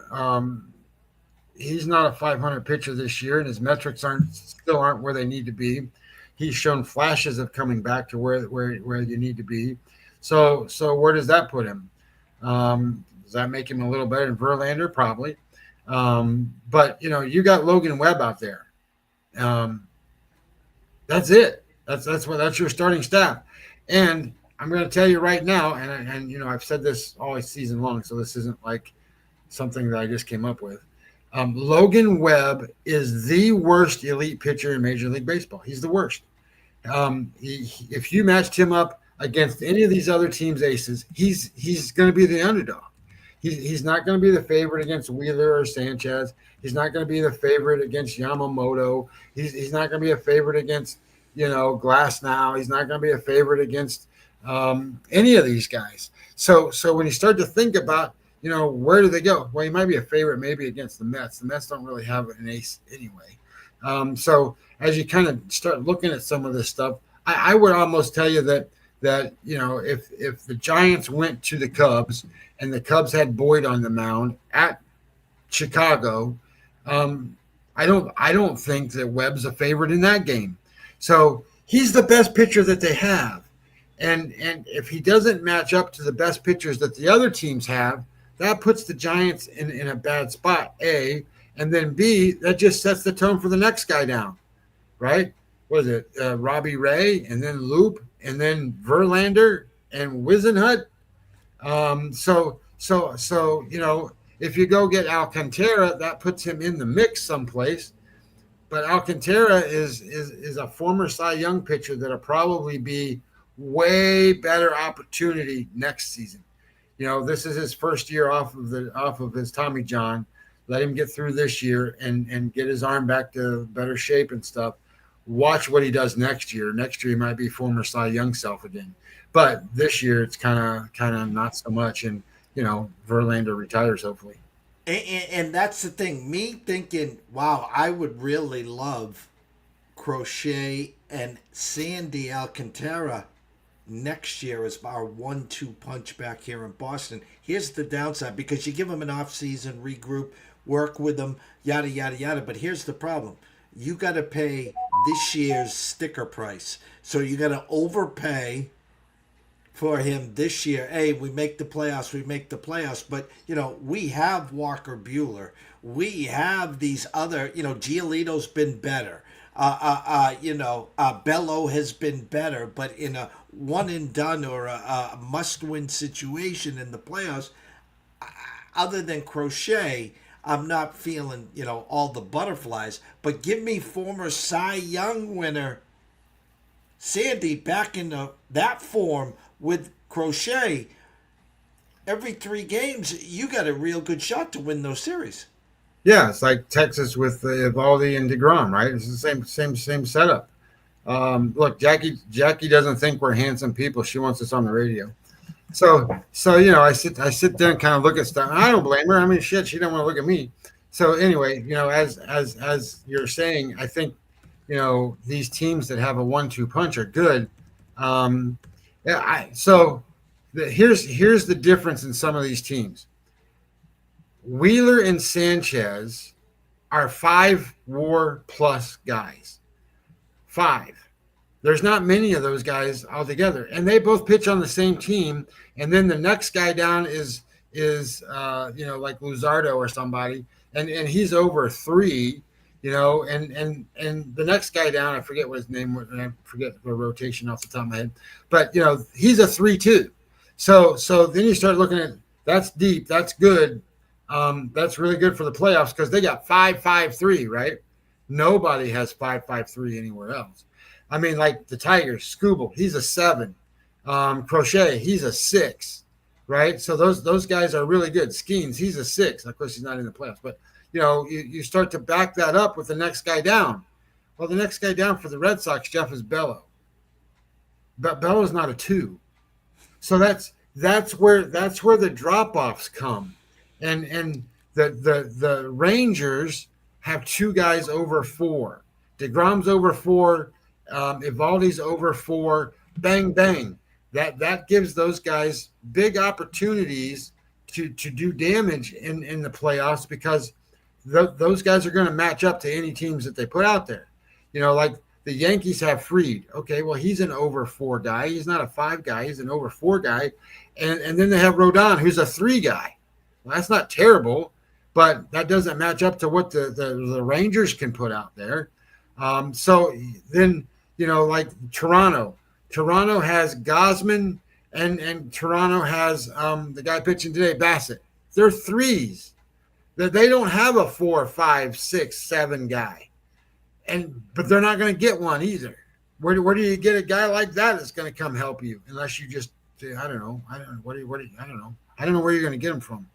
he's not a 500 pitcher this year, and his metrics aren't where they need to be. He's shown flashes of coming back to where you need to be. So where does that put him? Does that make him a little better than Verlander? Probably. But you got Logan Webb out there. That's it. That's your starting staff. And I'm going to tell you right now, and I've said this all season long, so this isn't like something that I just came up with. Logan Webb is the worst elite pitcher in Major League Baseball. He's the worst. If you matched him up against any of these other teams' aces, he's going to be the underdog. He's not going to be the favorite against Wheeler or Sanchez. He's not going to be the favorite against Yamamoto. He's not going to be a favorite against Glasnow. He's not going to be a favorite against any of these guys. So when you start to think about where do they go? Well, he might be a favorite maybe against the Mets. The Mets don't really have an ace anyway. So as you kind of start looking at some of this stuff, I would almost tell you that if the Giants went to the Cubs and the Cubs had Boyd on the mound at Chicago, I don't think that Webb's a favorite in that game. So he's the best pitcher that they have. And if he doesn't match up to the best pitchers that the other teams have, that puts the Giants in a bad spot, A. And then B, that just sets the tone for the next guy down, right? What is it? Robbie Ray, and then Loop, and then Verlander and Wisenhut. So if you go get Alcantara, that puts him in the mix someplace. But Alcantara is a former Cy Young pitcher that'll probably be way better opportunity next season. This is his first year off of his Tommy John. Let him get through this year and get his arm back to better shape and stuff. Watch what he does next year. Next year he might be former Cy Young self again. But this year it's kind of not so much. And Verlander retires hopefully. And that's the thing. Me thinking, wow, I would really love Crochet and Sandy Alcantara next year as our 1-2 punch back here in Boston. Here's the downside, because you give them an off-season, regroup, work with them, yada, yada, yada. But here's the problem. You got to pay this year's sticker price. So you got to overpay for him this year. Hey, we make the playoffs. But, we have Walker Buehler. We have these other, Giolito's been better. Bello has been better, but in a one and done or a must-win situation in the playoffs, other than Crochet, I'm not feeling, all the butterflies. But give me former Cy Young winner Sandy back in that form with Crochet. Every 3 games, you got a real good shot to win those series. Yeah, it's like Texas with Evaldi and DeGrom, right? It's the same setup. Look, Jackie doesn't think we're handsome people. She wants us on the radio. So I sit there and kind of look at stuff. I don't blame her. I mean, shit, she don't want to look at me. So anyway, as you're saying, I think these teams that have a 1-2 punch are good. Here's the difference in some of these teams. Wheeler and Sanchez are 5 WAR plus guys. 5. There's not many of those guys altogether, and they both pitch on the same team. And then the next guy down is like Luzardo or somebody, and he's over 3. And the next guy down, I forget what his name was, and I forget the rotation off the top of my head, but he's a 3-2. So then you start looking at, that's deep, that's good. That's really good for the playoffs because they got 5-5-3, right? Nobody has 5-5-3 anywhere else. I mean, like the Tigers, Skubal, he's a 7. Crochet, he's a 6, right? So those guys are really good. Skeens, he's a 6. Of course, he's not in the playoffs, but you start to back that up with the next guy down. Well, the next guy down for the Red Sox, Jeff, is Bello. But Bello's not a 2. So that's where the drop-offs come. And the Rangers have 2 guys over 4. DeGrom's over 4. Evaldi's over 4. bang, bang. That gives those guys big opportunities to do damage in the playoffs because those guys are going to match up to any teams that they put out there. Like the Yankees have Fried. Okay, well, he's an over 4 guy. He's not a 5 guy. He's an over 4 guy. And then they have Rodon, who's a 3 guy. Well, that's not terrible, but that doesn't match up to what the Rangers can put out there. So then, like Toronto. Toronto has Gosman and Toronto has the guy pitching today, Bassett. They're 3s. They don't have a 4, 5, 6, 7 guy. But they're not going to get one either. Where do you get a guy like that that's going to come help you? Unless you just, I don't know. I don't know. I don't know where you're going to get them from.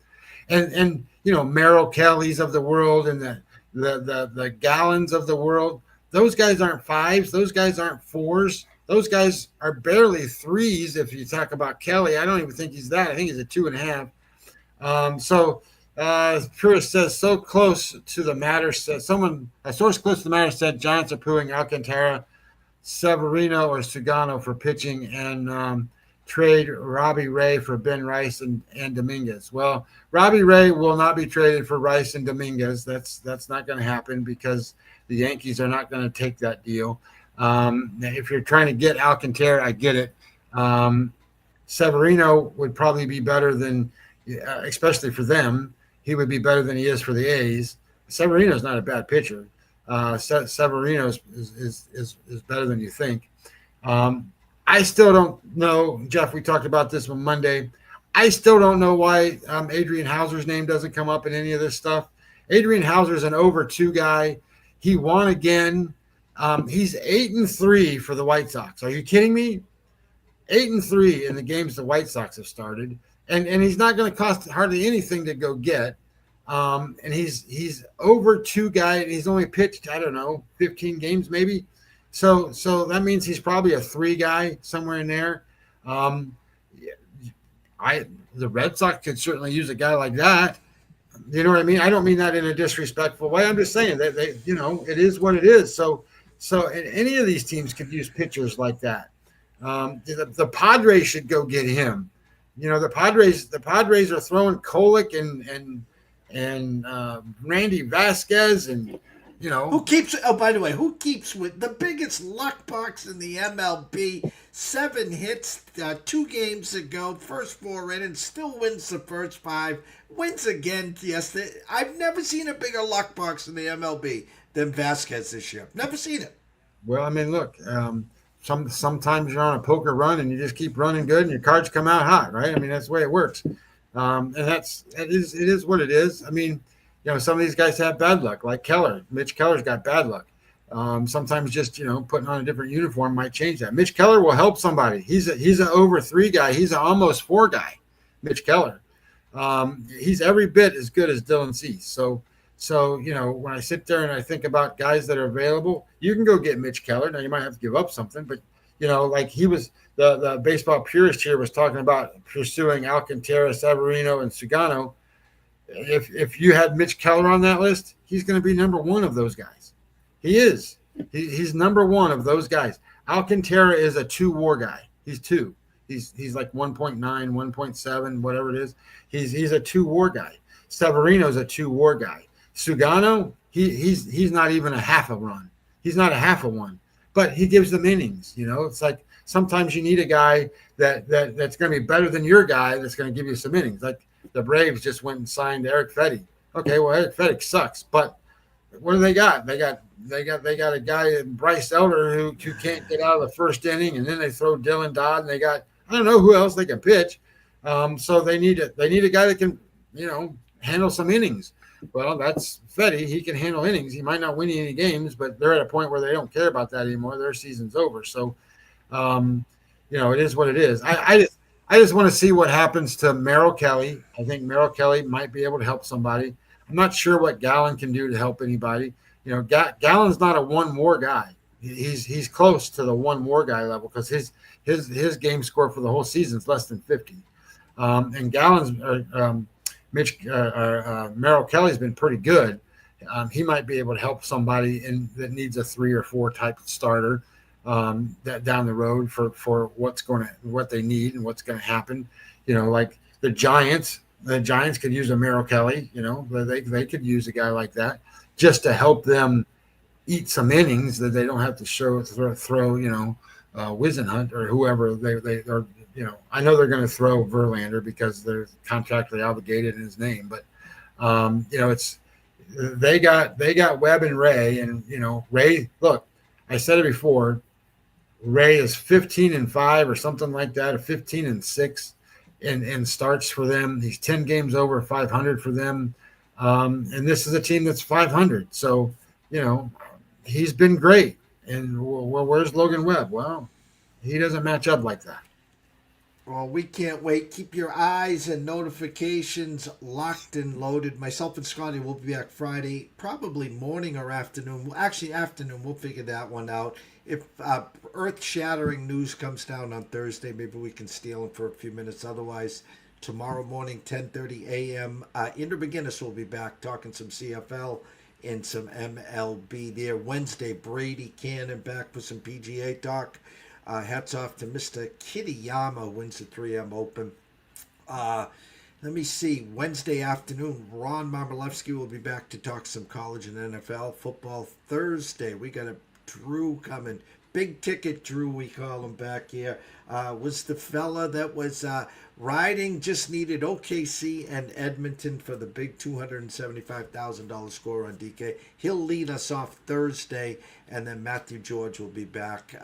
And Merrill Kellys of the world and the Gallons of the world. Those guys aren't 5s. Those guys aren't 4s. Those guys are barely 3s. If you talk about Kelly, I don't even think he's that. I think he's a 2.5. Purist says, so close to the matter. A source close to the matter said Giants are pooing Alcantara, Severino, or Sugano for pitching and trade Robbie Ray for Ben Rice and Dominguez. Well, Robbie Ray will not be traded for Rice and Dominguez. That's not going to happen because the Yankees are not going to take that deal. If you're trying to get Alcantara, I get it. Severino would probably be better than, especially for them, he would be better than he is for the A's. Severino's not a bad pitcher. Severino is better than you think. I still don't know, Jeff, we talked about this on Monday. I still don't know why Adrian Hauser's name doesn't come up in any of this stuff. Adrian Hauser's an over 2 guy. He won again. He's 8-3 for the White Sox. Are you kidding me? 8-3 in the games the White Sox have started. And he's not going to cost hardly anything to go get. And he's over 2 guy, and he's only pitched, I don't know, 15 games maybe. So that means he's probably a 3 guy somewhere in there. The Red Sox could certainly use a guy like that. You know what I mean? I don't mean that in a disrespectful way. I'm just saying that it is what it is. So any of these teams could use pitchers like that. The Padres should go get him. The Padres are throwing Kolek and Randy Vasquez and who keeps who keeps with the biggest luck box in the MLB? 7 hits 2 games ago, first 4 innings, still wins the first 5, wins again yesterday. I've never seen a bigger luck box in the MLB than Vasquez this year. Never seen it. Well, I mean, look, sometimes you're on a poker run and you just keep running good and your cards come out hot, right? I mean, that's the way it works. And it is what it is. I mean, some of these guys have bad luck, like Keller. Mitch Keller's got bad luck. Sometimes just, putting on a different uniform might change that. Mitch Keller will help somebody. He's an over 3 guy. He's an almost 4 guy, Mitch Keller. He's every bit as good as Dylan Cease. So, when I sit there and I think about guys that are available, you can go get Mitch Keller. Now, you might have to give up something, but, like he was the baseball purist here was talking about pursuing Alcantara, Severino, and Sugano. If you had Mitch Keller on that list, he's going to be number 1 of those guys. He is. He's number 1 of those guys. Alcantara is a 2 WAR guy. He's 2. He's like 1.9, 1.7, whatever it is. He's a 2 WAR guy. Severino's a 2 WAR guy. Sugano, he's not even a half a run. He's not a half a one, but he gives them innings. It's like sometimes you need a guy that's going to be better than your guy that's going to give you some innings. Like the Braves just went and signed Eric Fetty. Okay, well, Eric Fetty sucks, but what do they got? They got a guy, Bryce Elder, who can't get out of the first inning, and then they throw Dylan Dodd, and they got I don't know who else they can pitch. So they need a guy that can handle some innings. Well, that's Fetty. He can handle innings. He might not win any games, but they're at a point where they don't care about that anymore. Their season's over. So, it is what it is. I just want to see what happens to Merrill Kelly. I think Merrill Kelly might be able to help somebody. I'm not sure what Gallen can do to help anybody. Gallen's not a 1 WAR guy. He's close to the 1 WAR guy level because his game score for the whole season is less than 50. And Gallen's Merrill Kelly's been pretty good. He might be able to help somebody that needs a 3 or 4 type starter. that down the road for what they need and what's going to happen. Like the Giants. The Giants could use a Merrill Kelly. They could use a guy like that just to help them eat some innings that they don't have to throw Wisenhunt or whoever they are. I know they're going to throw Verlander because they're contractually obligated in his name, but it's they got Webb and Ray, and Ray. Look, I said it before. Ray is 15-5 or something like that, or 15-6 in starts for them. He's 10 games over 500 for them, and this is a team that's 500. So he's been great. And where's Logan Webb? Well, he doesn't match up like that. Well, we can't wait. Keep your eyes and notifications locked and loaded. Myself and Scotty will be back Friday, probably morning or afternoon. Actually, afternoon. We'll figure that one out. If earth-shattering news comes down on Thursday, maybe we can steal them for a few minutes. Otherwise, tomorrow morning, 10:30 a.m., Inder McGinnis will be back talking some CFL and some MLB there. Wednesday, Brady Cannon back with some PGA talk. Hats off to Mr. Kitayama, wins the 3M Open. Let me see. Wednesday afternoon, Ron Marmolevsky will be back to talk some college and NFL football. Thursday, we got a Drew coming. Big ticket Drew, we call him back here. Was the fella that was riding, just needed OKC and Edmonton for the big $275,000 score on DK. He'll lead us off Thursday, and then Matthew George will be back,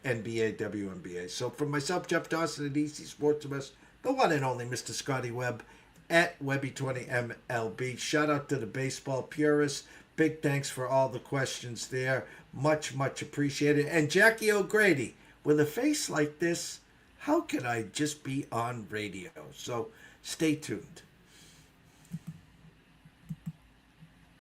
NBA, WNBA. So for myself, Jeff Dawson at EC Sports Invest, the one and only Mr. Scotty Webb at Webby20MLB. Shout out to the baseball purists. Big thanks for all the questions there. Much, much appreciated. And Jackie O'Grady, with a face like this, how can I just be on radio? So stay tuned.